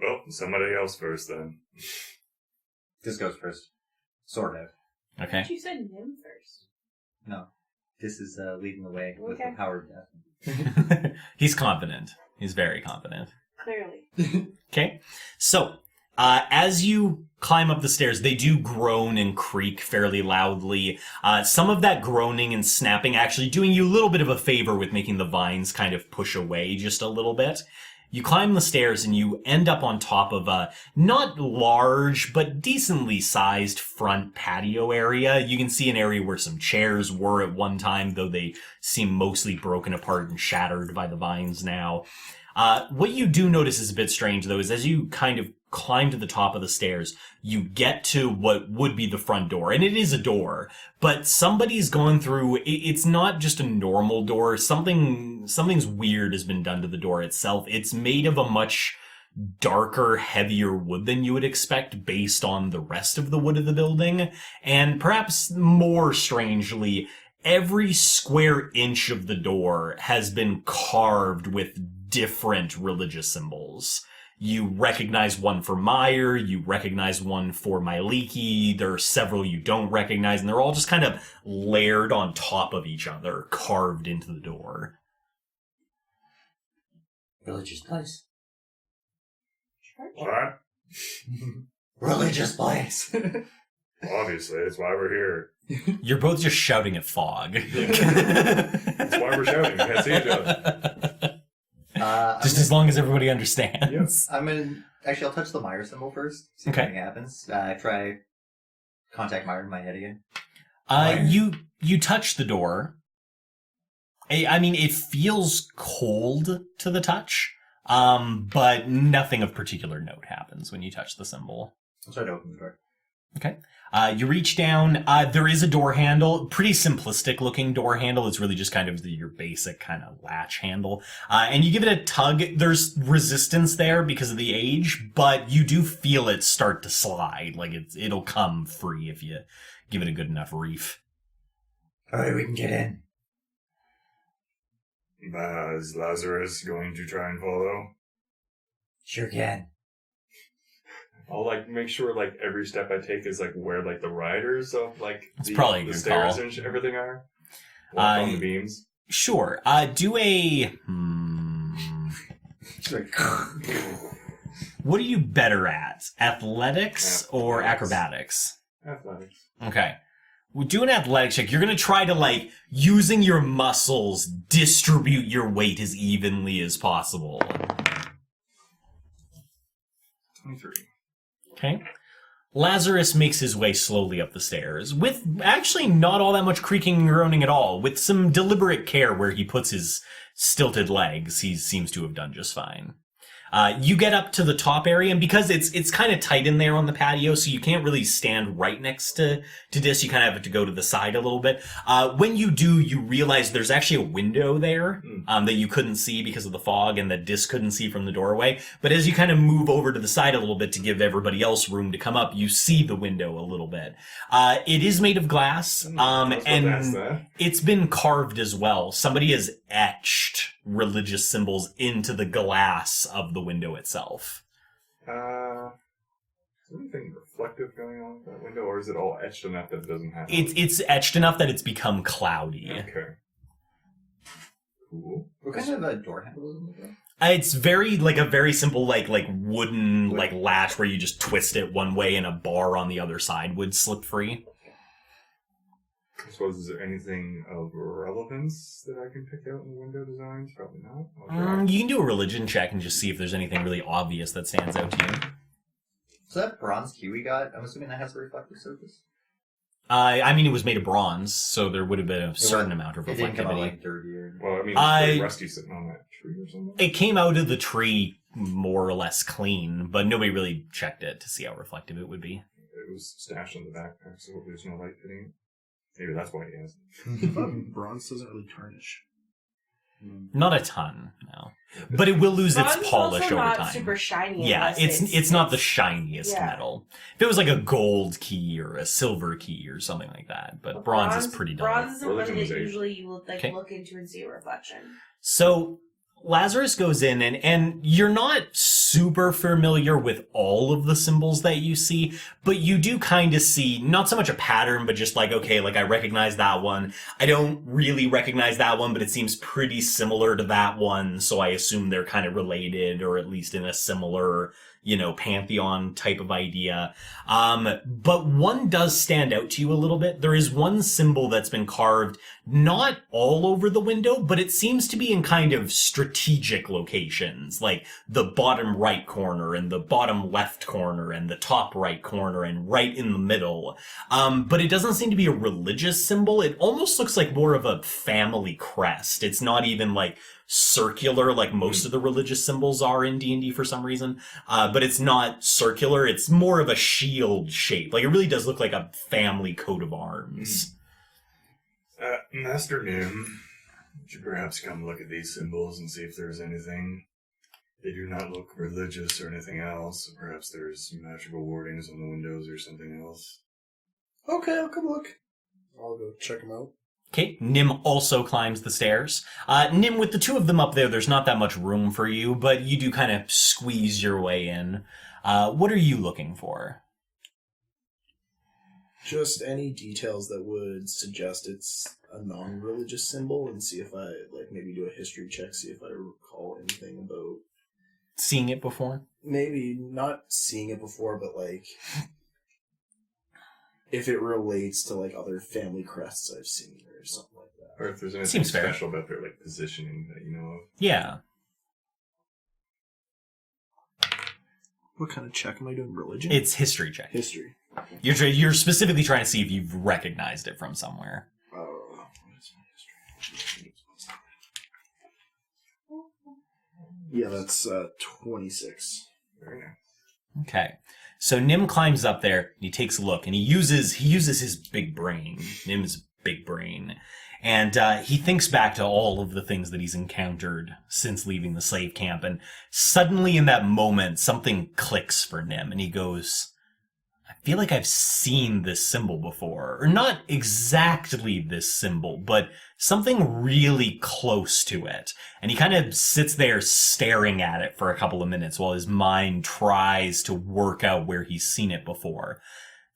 Well, somebody else first then. This goes first. Sort of. Okay. You said him first. No. This is leading the way with Okay. the power of death. He's confident. He's very confident. Clearly. Okay. So, as you climb up the stairs, they do groan and creak fairly loudly. Some of that groaning and snapping actually doing you a little bit of a favor with making the vines kind of push away just a little bit. You climb the stairs and you end up on top of a not large, but decently sized front patio area. You can see an area where some chairs were at one time, though they seem mostly broken apart and shattered by the vines now. What you do notice is a bit strange, though, is as you kind of climb to the top of the stairs, you get to what would be the front door. And it is a door, but somebody's gone through, it's not just a normal door. Something's weird has been done to the door itself. It's made of a much darker, heavier wood than you would expect based on the rest of the wood of the building. And perhaps more strangely, every square inch of the door has been carved with different religious symbols. You recognize one for Meyer, you recognize one for Myliki, there are several you don't recognize, and they're all just kind of layered on top of each other, carved into the door. Religious place. Church? What? Religious place. Obviously, that's why we're here. You're both just shouting at fog. That's why we're shouting. We can't see each other. Just as long as everybody understands. Actually, I'll touch the Meyer symbol first. See if Okay. anything happens. Try contact Meyer in my head again. You touch the door. I mean, it feels cold to the touch. But nothing of particular note happens when you touch the symbol. I'll try to open the door. Okay. You reach down. There is a door handle, pretty simplistic looking door handle. It's really just kind of your basic kind of latch handle. And you give it a tug. There's resistance there because of the age, but you do feel it start to slide. Like it'll come free if you give it a good enough reef. Alright, we can get in. Is Lazarus going to try and follow? Sure can. I'll make sure every step I take is where the riders of It's probably a the good stairs call. and everything are. On the beams. Sure. Do a. What are you better at? Athletics or acrobatics? Athletics. Okay. Well, do an athletics check. You're going to try to, using your muscles, distribute your weight as evenly as possible. 23. Okay. Lazarus makes his way slowly up the stairs, with actually not all that much creaking and groaning at all, with some deliberate care where he puts his stilted legs. He seems to have done just fine. You get up to the top area, and because it's kind of tight in there on the patio, so you can't really stand right next to Dis. You kind of have to go to the side a little bit. When you do, you realize there's actually a window there that you couldn't see because of the fog, and that Dis couldn't see from the doorway. But as you kind of move over to the side a little bit to give everybody else room to come up, you see the window a little bit. It is made of glass, and it's been carved as well. Somebody has etched religious symbols into the glass of the window itself. Is there anything reflective going on with that window, or is it all etched enough that it doesn't have? It's etched enough that it's become cloudy. Okay. Cool. What kind of a door handle is in the door? It's very a very simple wooden latch where you just twist it one way and a bar on the other side would slip free. I suppose, is there anything of relevance that I can pick out in the window designs? Probably not. You can do a religion check and just see if there's anything really obvious that stands out to you. So that bronze key we got, I'm assuming that has a reflective surface? It was made of bronze, so there would have been a certain amount of It didn't come out reflectivity. dirty or... Well, it's pretty rusty sitting on that tree or something. It came out of the tree more or less clean, but nobody really checked it to see how reflective it would be. It was stashed in the backpack, so there's no light hitting it. Maybe that's why he has it. Bronze doesn't really tarnish. Not a ton, no. But it will lose Bronze its is polish also over not time. super shiny. Yeah, unless it's not the shiniest Yeah. metal. If it was a gold key or a silver key or something like that, but bronze is pretty dull. Bronze isn't one that Religion is usually you will Okay. look into and see a reflection. So Lazarus goes in and you're not super familiar with all of the symbols that you see, but you do kind of see not so much a pattern, but just I recognize that one. I don't really recognize that one, but it seems pretty similar to that one, so I assume they're kind of related, or at least in a similar, pantheon type of idea. But one does stand out to you a little bit. There is one symbol that's been carved not all over the window, but it seems to be in kind of strategic locations, like the bottom right corner and the bottom left corner and the top right corner and right in the middle. But it doesn't seem to be a religious symbol. It almost looks like more of a family crest. It's not even circular like most of the religious symbols are in D&D for some reason. But it's not circular. It's more of a shield shape. It really does look like a family coat of arms. Master Nim, would you perhaps come look at these symbols and see if there's anything? They do not look religious or anything else. Perhaps there's magical wardings on the windows or something else. Okay, I'll come look. I'll go check them out. Okay, Nim also climbs the stairs. Nim, with the two of them up there's not that much room for you, but you do kind of squeeze your way in. What are you looking for? Just any details that would suggest it's a non-religious symbol, and see if I, maybe do a history check, see if I recall anything about... Seeing it before? Maybe not seeing it before, but, if it relates to, other family crests I've seen or something like that. Or if there's anything Seems fair. special about their, positioning that you know of. Yeah. What kind of check am I doing? Religion? It's history check. History. You're specifically trying to see if you've recognized it from somewhere. Oh, what is my history? Yeah, that's 26. Very nice. Okay. So Nim climbs up there, and he takes a look, and he uses his big brain, Nim's big brain, and he thinks back to all of the things that he's encountered since leaving the slave camp, and suddenly in that moment, something clicks for Nim, and he goes, I feel like I've seen this symbol before, or not exactly this symbol, but something really close to it. And he kind of sits there staring at it for a couple of minutes while his mind tries to work out where he's seen it before.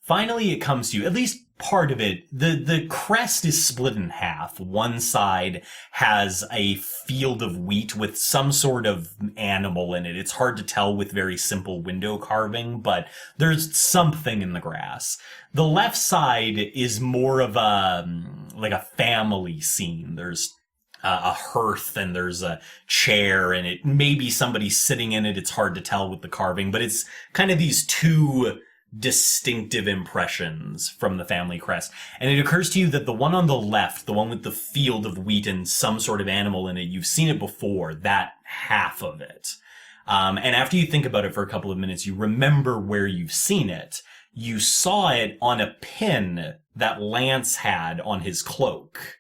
Finally, it comes to you, at least part of it. The crest is split in half. One side has a field of wheat with some sort of animal in it. It's hard to tell with very simple window carving, but there's something in the grass. The left side is more of a family scene. There's a hearth and there's a chair and it maybe somebody's sitting in it. It's hard to tell with the carving, but it's kind of these two distinctive impressions from the family crest. And it occurs to you that the one on the left, the one with the field of wheat and some sort of animal in it, you've seen it before, that half of it. And after you think about it for a couple of minutes, you remember where you've seen it. You saw it on a pin that Lance had on his cloak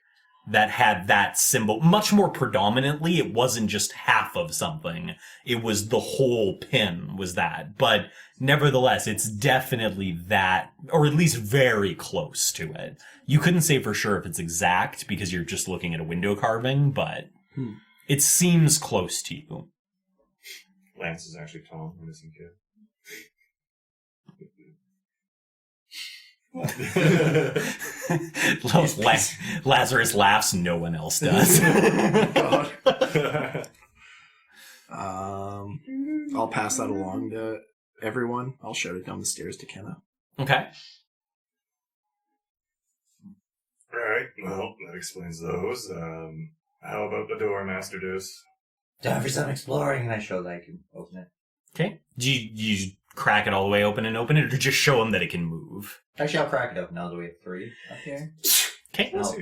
that had that symbol. Much more predominantly, it wasn't just half of something. It was the whole pin was that. But nevertheless, it's definitely that, or at least very close to it. You couldn't say for sure if it's exact because you're just looking at a window carving, but it seems close to you. Lance is actually Tom, a missing kid. Lazarus laughs, no one else does. I'll pass that along to everyone. I'll shout it down the stairs to Kenna. Okay. Alright, well, that explains those. How about the door, Master Deuce? Time for some exploring, and I show that I can open it. Okay. Do you crack it all the way open it, or just show him that it can move? Actually, I'll crack it open now that we have 3 up here. Okay. I'll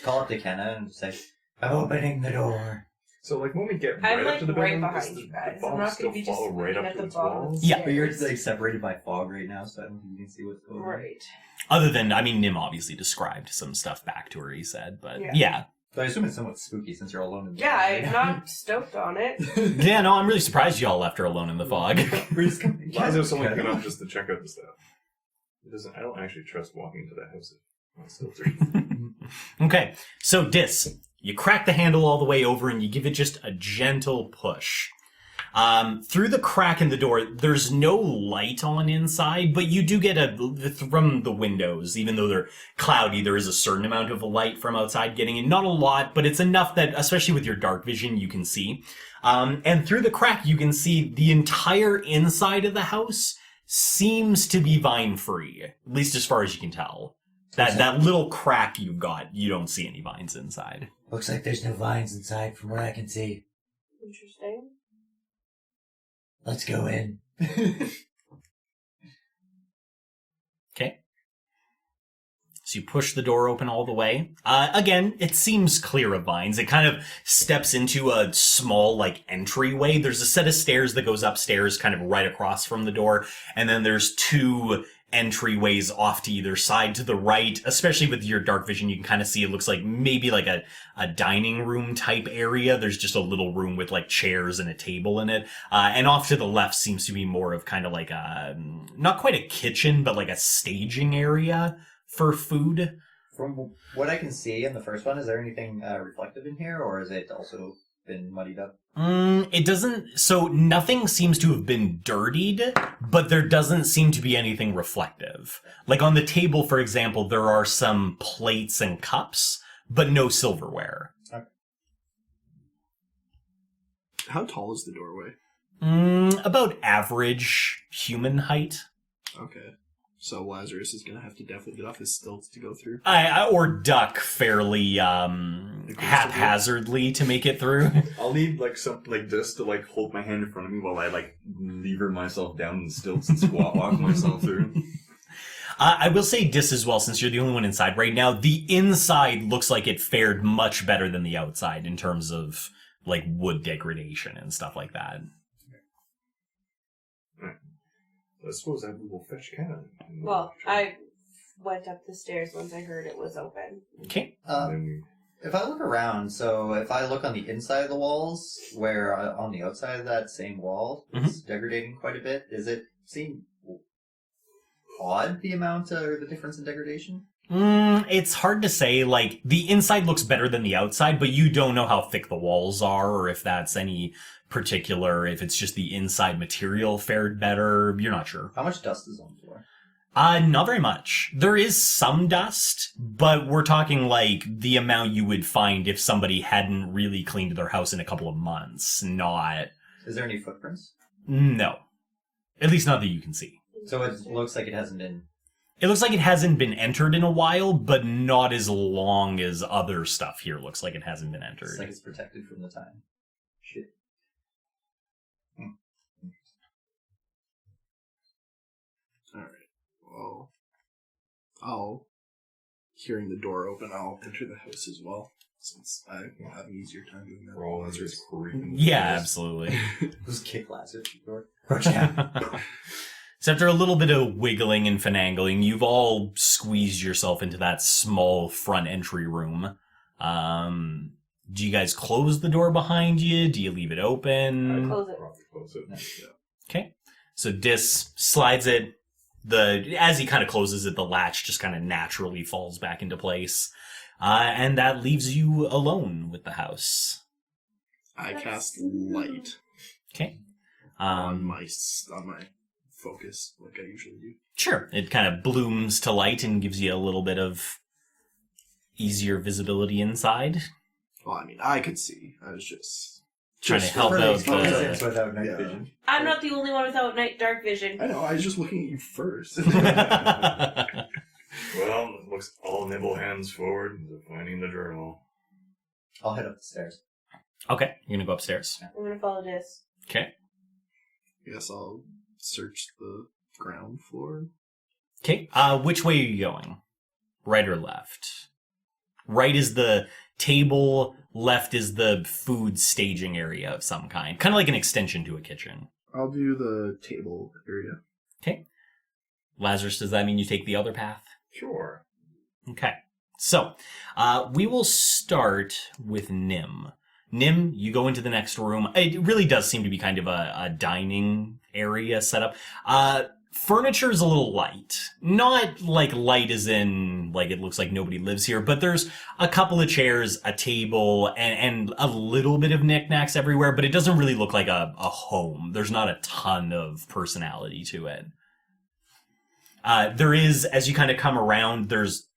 call up to Kenna and say, I'm opening the door. So, like, when we get I'm, right like, up to the right bedroom, behind does you guys. the I'm bomb not still gonna be just follow right looking up at to the its bottom. walls? Yeah. But you're like separated by fog right now, so I don't think you can see what's going on. Right. Other than, Nim obviously described some stuff back to her, he said, but Yeah. yeah. So I assume it's somewhat spooky since you're alone in the Yeah, dark. I'm not stoked on it. Yeah, no, I'm really surprised y'all left her alone in the fog. We're just gonna Lazarus only came up just to check out the stuff. I don't actually trust walking into that house if it's still 3. Okay, so Dis, you crack the handle all the way over and you give it just a gentle push. Through the crack in the door, there's no light on inside, but you do get from the windows, even though they're cloudy, there is a certain amount of light from outside getting in. Not a lot, but it's enough that, especially with your dark vision, you can see. And through the crack, you can see the entire inside of the house seems to be vine-free, at least as far as you can tell. That little crack you've got, you don't see any vines inside. Looks like there's no vines inside from what I can see. Interesting. Let's go in. Okay. So you push the door open all the way. Again, it seems clear of vines. It kind of steps into a small, entryway. There's a set of stairs that goes upstairs kind of right across from the door. And then there's 2 entryways off to either side. To the right, especially with your dark vision, you can kind of see it looks like maybe like a dining room type area. There's just a little room with chairs and a table in it. And off to the left seems to be more of kind of like a, not quite a kitchen, but like a staging area for food. From what I can see in the first one, is there anything reflective in here, or is it also been muddied up? It doesn't, so nothing seems to have been dirtied, but there doesn't seem to be anything reflective. Like on the table, for example, there are some plates and cups, but no silverware. Okay. How tall is the doorway? About average human height. Okay. So Lazarus is going to have to definitely get off his stilts to go through. Or duck fairly haphazardly to make it through. I'll need something like this to hold my hand in front of me while I lever myself down in the stilts and squat walk myself through. I will say this as well, since you're the only one inside right now. The inside looks like it fared much better than the outside in terms of like wood degradation and stuff like that. I suppose I will fetch Kenna. Well, I went up the stairs once I heard it was open. Okay. If I look around, so if I look on the inside of the walls, where on the outside of that same wall, it's degrading quite a bit, does it seem odd, the amount or the difference in degradation? It's hard to say. Like, the inside looks better than the outside, but you don't know how thick the walls are, or if that's any particular, if it's just the inside material fared better. You're not sure. How much dust is on the floor? Not very much. There is some dust, but we're talking like the amount you would find if somebody hadn't really cleaned their house in a couple of months. Not... Is there any footprints? No. At least not that you can see. So it looks like it hasn't been... It looks like it hasn't been entered in a while, but not as long as other stuff here looks like it hasn't been entered. It's like it's protected from the time. Shit. Alright, well, I'll, hearing the door open, I'll enter the house as well, since I will have an easier time doing that. We're all Lazarus creeping. Yeah, absolutely. Just kick Lazarus door. So after a little bit of wiggling and finagling, you've all squeezed yourself into that small front entry room. Do you guys close the door behind you? Do you leave it open? Close it. Probably close it. Okay. So Dis slides it. As he kind of closes it, the latch just kind of naturally falls back into place. And that leaves you alone with the house. I cast light Okay. on my focus, like I usually do. Sure. It kind of blooms to light and gives you a little bit of easier visibility inside. Well, I mean, I could see. I was just Trying to help For out the the... experience without night Yeah. vision. I'm not the only one without night dark vision. I know, I was just looking at you first. Well, it looks all nimble hands forward to finding the journal. I'll head up the stairs. Okay, you're gonna go upstairs. I'm gonna follow this. Okay. Guess I'll search the ground floor. Okay, which way are you going? Right or left? Right is the table, left is the food staging area of some kind. Kind of like an extension to a kitchen. I'll do the table area. Okay. Lazarus, does that mean you take the other path? Sure. Okay. So, we will start with Nim. Nim, you go into the next room. It really does seem to be kind of a dining area setup. Furniture is a little light. Not like light as in, like it looks like nobody lives here, but there's a couple of chairs, a table, and a little bit of knickknacks everywhere, but it doesn't really look like a home. There's not a ton of personality to it. There is, as you kind of come around, there's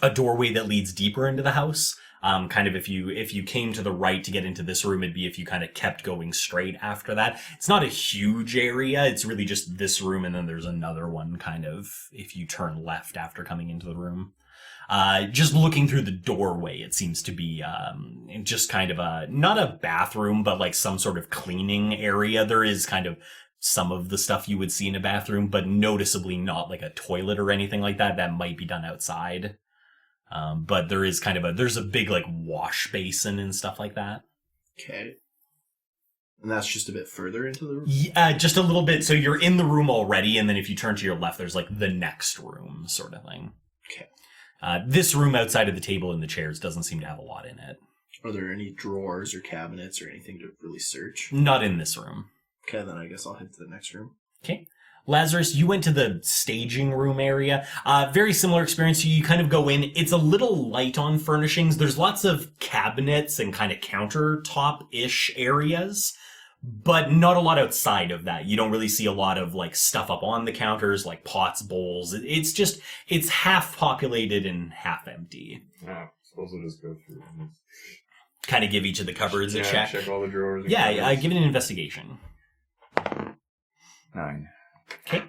a doorway that leads deeper into the house. Kind of if you came to the right to get into this room, it'd be if you kind of kept going straight after that. It's not a huge area. It's really just this room, and then there's another one kind of if you turn left after coming into the room. Just looking through the doorway, it seems to be just kind of not a bathroom, but like some sort of cleaning area. There is kind of some of the stuff you would see in a bathroom, but noticeably not like a toilet or anything like that. That might be done outside. But there is kind of there's a big like wash basin and stuff like that. Okay. And that's just a bit further into the room? Yeah, just a little bit. So you're in the room already, and then if you turn to your left, there's like the next room sort of thing. Okay. This room outside of the table and the chairs doesn't seem to have a lot in it. Are there any drawers or cabinets or anything to really search? Not in this room. Okay, then I guess I'll head to the next room. Okay. Lazarus, you went to the staging room area. Very similar experience. You kind of go in. It's a little light on furnishings. There's lots of cabinets and kind of countertop-ish areas, but not a lot outside of that. You don't really see a lot of like stuff up on the counters, like pots, bowls. It's half populated and half empty. Suppose we'll just go through and Kind of give each of the cupboards a check. check all the drawers. and Yeah, cupboards. give it an investigation. 9. Okay.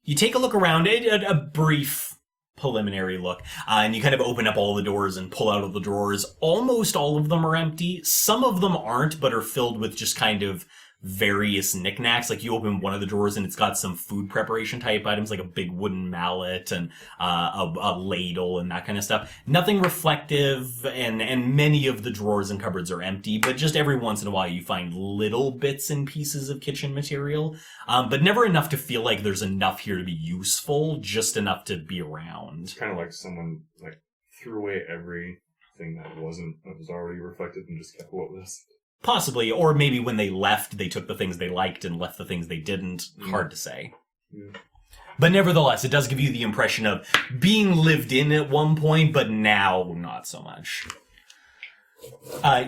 You take a look around, a brief preliminary look, and you kind of open up all the doors and pull out of the drawers. Almost all of them are empty. Some of them aren't, but are filled with just kind of various knickknacks. Like you open one of the drawers and it's got some food preparation type items, like a big wooden mallet and a ladle and that kind of stuff. Nothing reflective, and many of the drawers and cupboards are empty, but just every once in a while you find little bits and pieces of kitchen material, but never enough to feel like there's enough here to be useful, just enough to be around. It's kind of like someone like threw away everything that was already reflected and just kept what was. Possibly, or maybe when they left, they took the things they liked and left the things they didn't. Hard to say. Yeah. But nevertheless, it does give you the impression of being lived in at one point, but now not so much.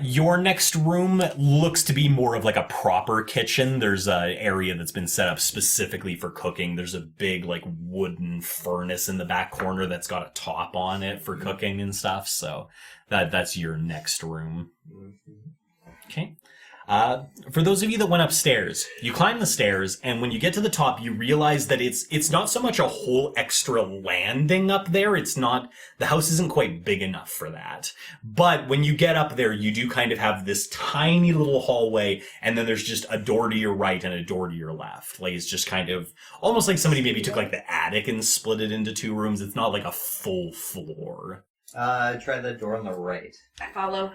Your next room looks to be more of like a proper kitchen. There's an area that's been set up specifically for cooking. There's a big like wooden furnace in the back corner that's got a top on it for cooking and stuff. So that's your next room. Okay. For those of you that went upstairs, you climb the stairs, and when you get to the top, you realize that it's not so much a whole extra landing up there. It's not, the house isn't quite big enough for that. But when you get up there, you do kind of have this tiny little hallway, and then there's just a door to your right and a door to your left. Like, it's just kind of, almost like somebody maybe took like the attic and split it into two rooms. It's not like a full floor. Try the door on the right. I follow.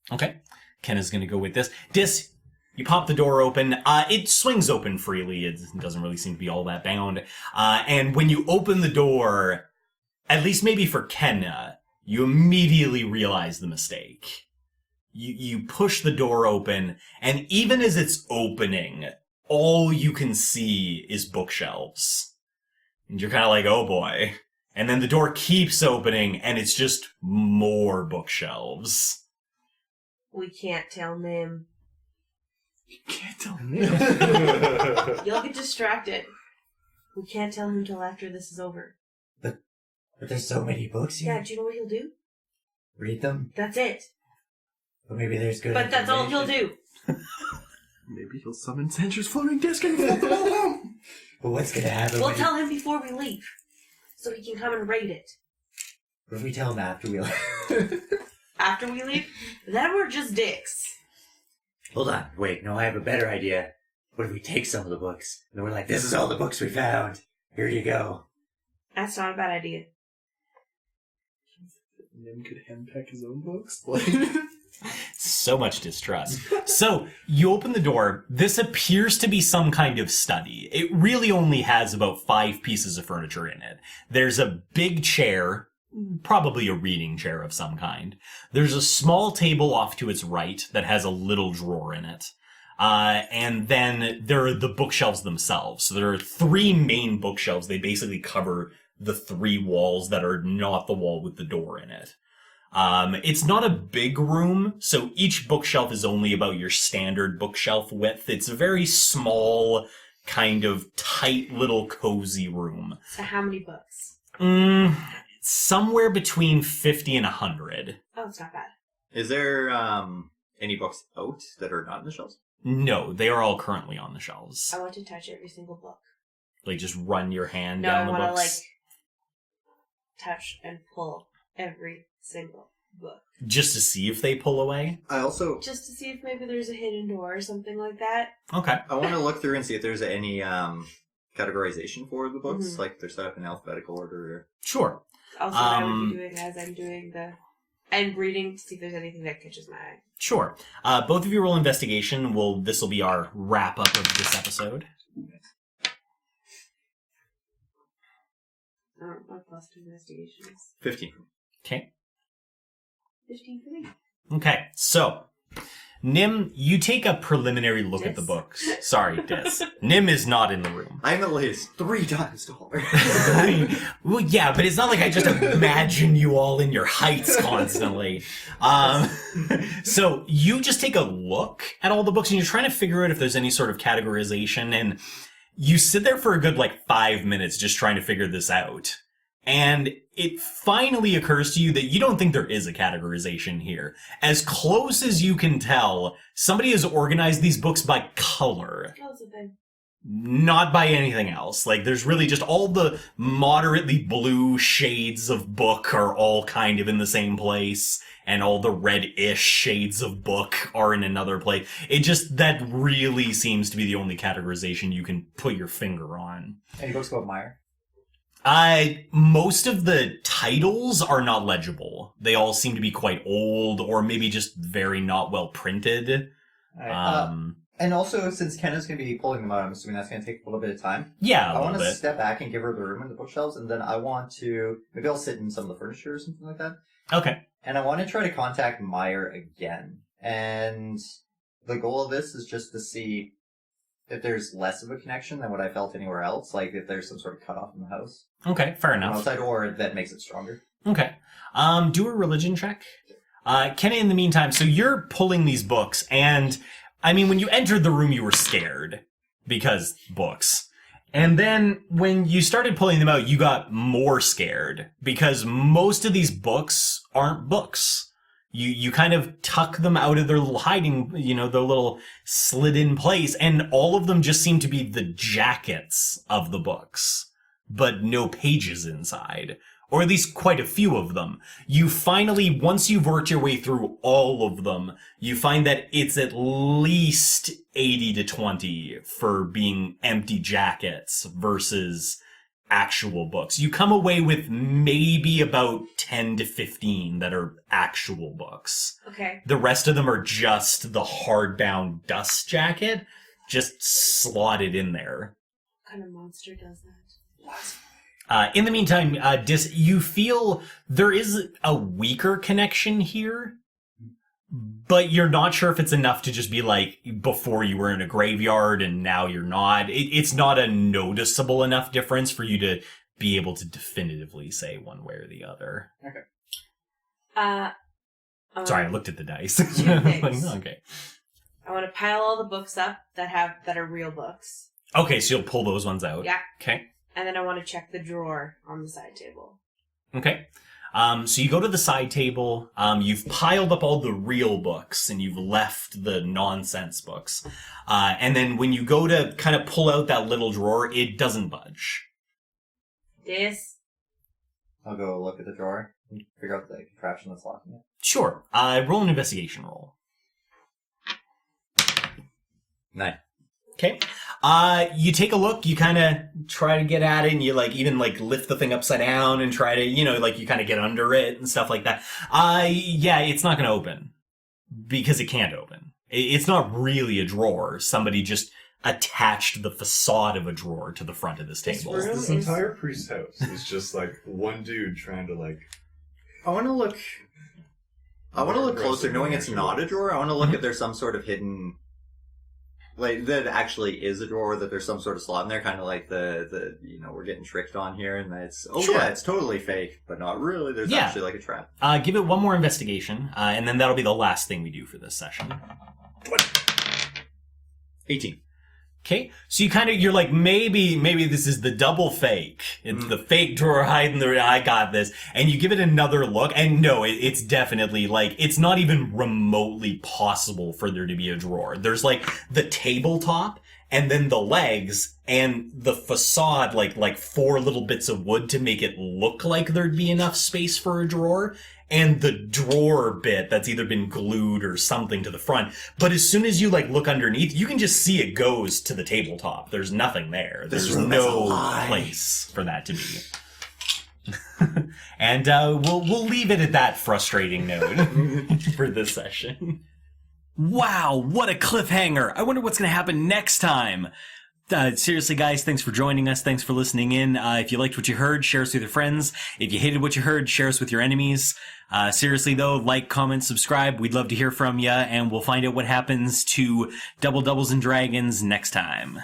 Okay. Kenna's gonna go with this. Dis, you pop the door open. It swings open freely. It doesn't really seem to be all that bound. And when you open the door, at least maybe for Kenna, you immediately realize the mistake. You push the door open, and even as it's opening, all you can see is bookshelves. And you're kind of like, oh boy. And then the door keeps opening, and it's just more bookshelves. We can't tell Nim. Can't tell You'll get distracted. We can't tell him till after this is over. But there's so many books here. Yeah, do you know what he'll do? Read them. That's it. But maybe there's good. But that's all he'll do. Maybe he'll summon Sandra's floating disc and float them all down. But what's gonna happen? We'll when tell him before we leave, so he can come and raid it. What if we tell him after we leave? After we leave, then we're just dicks. Hold on, wait, no, I have a better idea. What if we take some of the books, and we're like, this is all the books we found. Here you go. That's not a bad idea. Nim could handpick his own books? So much distrust. So, you open the door. This appears to be some kind of study. It really only has about 5 pieces of furniture in it. There's a big chair, probably a reading chair of some kind. There's a small table off to its right that has a little drawer in it. And then there are the bookshelves themselves. So there are 3 main bookshelves. They basically cover the 3 walls that are not the wall with the door in it. It's not a big room, so each bookshelf is only about your standard bookshelf width. It's a very small, kind of tight little cozy room. So how many books? Somewhere between 50 and 100. Oh, it's not bad. Is there any books out that are not in the shelves? No, they are all currently on the shelves. I want to touch every single book. Like, just run your hand No, down I the want to, books? touch and pull every single book. Just to see if they pull away? I also Just to see if maybe there's a hidden door or something like that. Okay. I want to look through and see if there's any categorization for the books, Mhm. like they're set up in alphabetical order. Sure. Also, I would be doing as I'm doing and reading to see if there's anything that catches my eye. Sure. Both of you roll investigation. This will be our wrap up of this episode. My plus 2 investigations. 15. Okay. 15 for me. Okay, so Nim, you take a preliminary look at the Dis. books. Sorry, Dis. Nim is not in the room. I'm at least 3 times taller. Well, yeah, but it's not like I just imagine you all in your heights constantly. So you just take a look at all the books and you're trying to figure out if there's any sort of categorization, and you sit there for a good 5 minutes just trying to figure this out. And it finally occurs to you that you don't think there is a categorization here. As close as you can tell, somebody has organized these books by color. Oh, it's a thing. Not by anything else. There's really just all the moderately blue shades of book are all kind of in the same place. and all the red-ish shades of book are in another place. It just, that really seems to be the only categorization you can put your finger on. Any books about Meyer? Most of the titles are not legible. They all seem to be quite old, or maybe just very not well printed. Alright, and also, since Kenna's going to be pulling them out, I'm assuming that's going to take a little bit of time. Yeah, I want to step back and give her the room and the bookshelves, and then I want to... Maybe I'll sit in some of the furniture or something like that. Okay. And I want to try to contact Meyer again. And the goal of this is just to see if there's less of a connection than what I felt anywhere else. Like, if there's some sort of cutoff in the house. Okay, fair From enough. outside, or that makes it stronger. Okay. Do a religion check. Kenna, in the meantime, so you're pulling these books, and... I mean, when you entered the room, you were scared because books. And then when you started pulling them out, you got more scared because most of these books aren't books. You kind of tuck them out of their little hiding, their little slid in place, and all of them just seem to be the jackets of the books, but no pages inside. Or at least quite a few of them. You finally, once you've worked your way through all of them, you find that it's at least 80 to 20 for being empty jackets versus actual books. You come away with maybe about 10 to 15 that are actual books. Okay. The rest of them are just the hardbound dust jacket, just slotted in there. What kind of monster does that? In the meantime, you feel there is a weaker connection here, but you're not sure if it's enough to just be like, before you were in a graveyard and now you're not. It's not a noticeable enough difference for you to be able to definitively say one way or the other. Okay. Sorry, I looked at the dice. Two things. Okay. I want to pile all the books up that are real books. Okay, so you'll pull those ones out. Yeah. Okay. And then I want to check the drawer on the side table. Okay. So you go to the side table, you've piled up all the real books and you've left the nonsense books. And then when you go to kind of pull out that little drawer, it doesn't budge. I'll go look at the drawer and figure out the contraption that's locking it. Sure. Roll an investigation roll. 9. Okay. You take a look, you kind of try to get at it, and you even lift the thing upside down and try to, you kind of get under it and stuff like that. Yeah, it's not going to open because it can't open. It's not really a drawer. Somebody just attached the facade of a drawer to the front of this table. This entire priest's house is just one dude trying to I want to look closer, knowing it's not a drawer. I want to look if there's some sort of hidden... that actually is a drawer, that there's some sort of slot in there, kind of like the we're getting tricked on here, and that's, Sure. Yeah, it's totally fake, but not really. There's actually a trap. Give it one more investigation, and then that'll be the last thing we do for this session. 18. Okay, so you're like, maybe this is the double fake. It's the fake drawer hiding the, I got this. And you give it another look, and no, it's definitely, it's not even remotely possible for there to be a drawer. There's, the tabletop, and then the legs, and the facade, like 4 little bits of wood to make it look like there'd be enough space for a drawer. And the drawer bit that's either been glued or something to the front. But as soon as you look underneath, you can just see it goes to the tabletop. There's nothing there. There's no place for that to be. And we'll leave it at that frustrating note for this session. Wow, what a cliffhanger! I wonder what's going to happen next time. Seriously, guys, thanks for joining us. Thanks for listening in. If you liked what you heard, share us with your friends. If you hated what you heard, share us with your enemies. Seriously, though, like, comment, subscribe. We'd love to hear from you, and we'll find out what happens to Double Doubles and Dragons next time.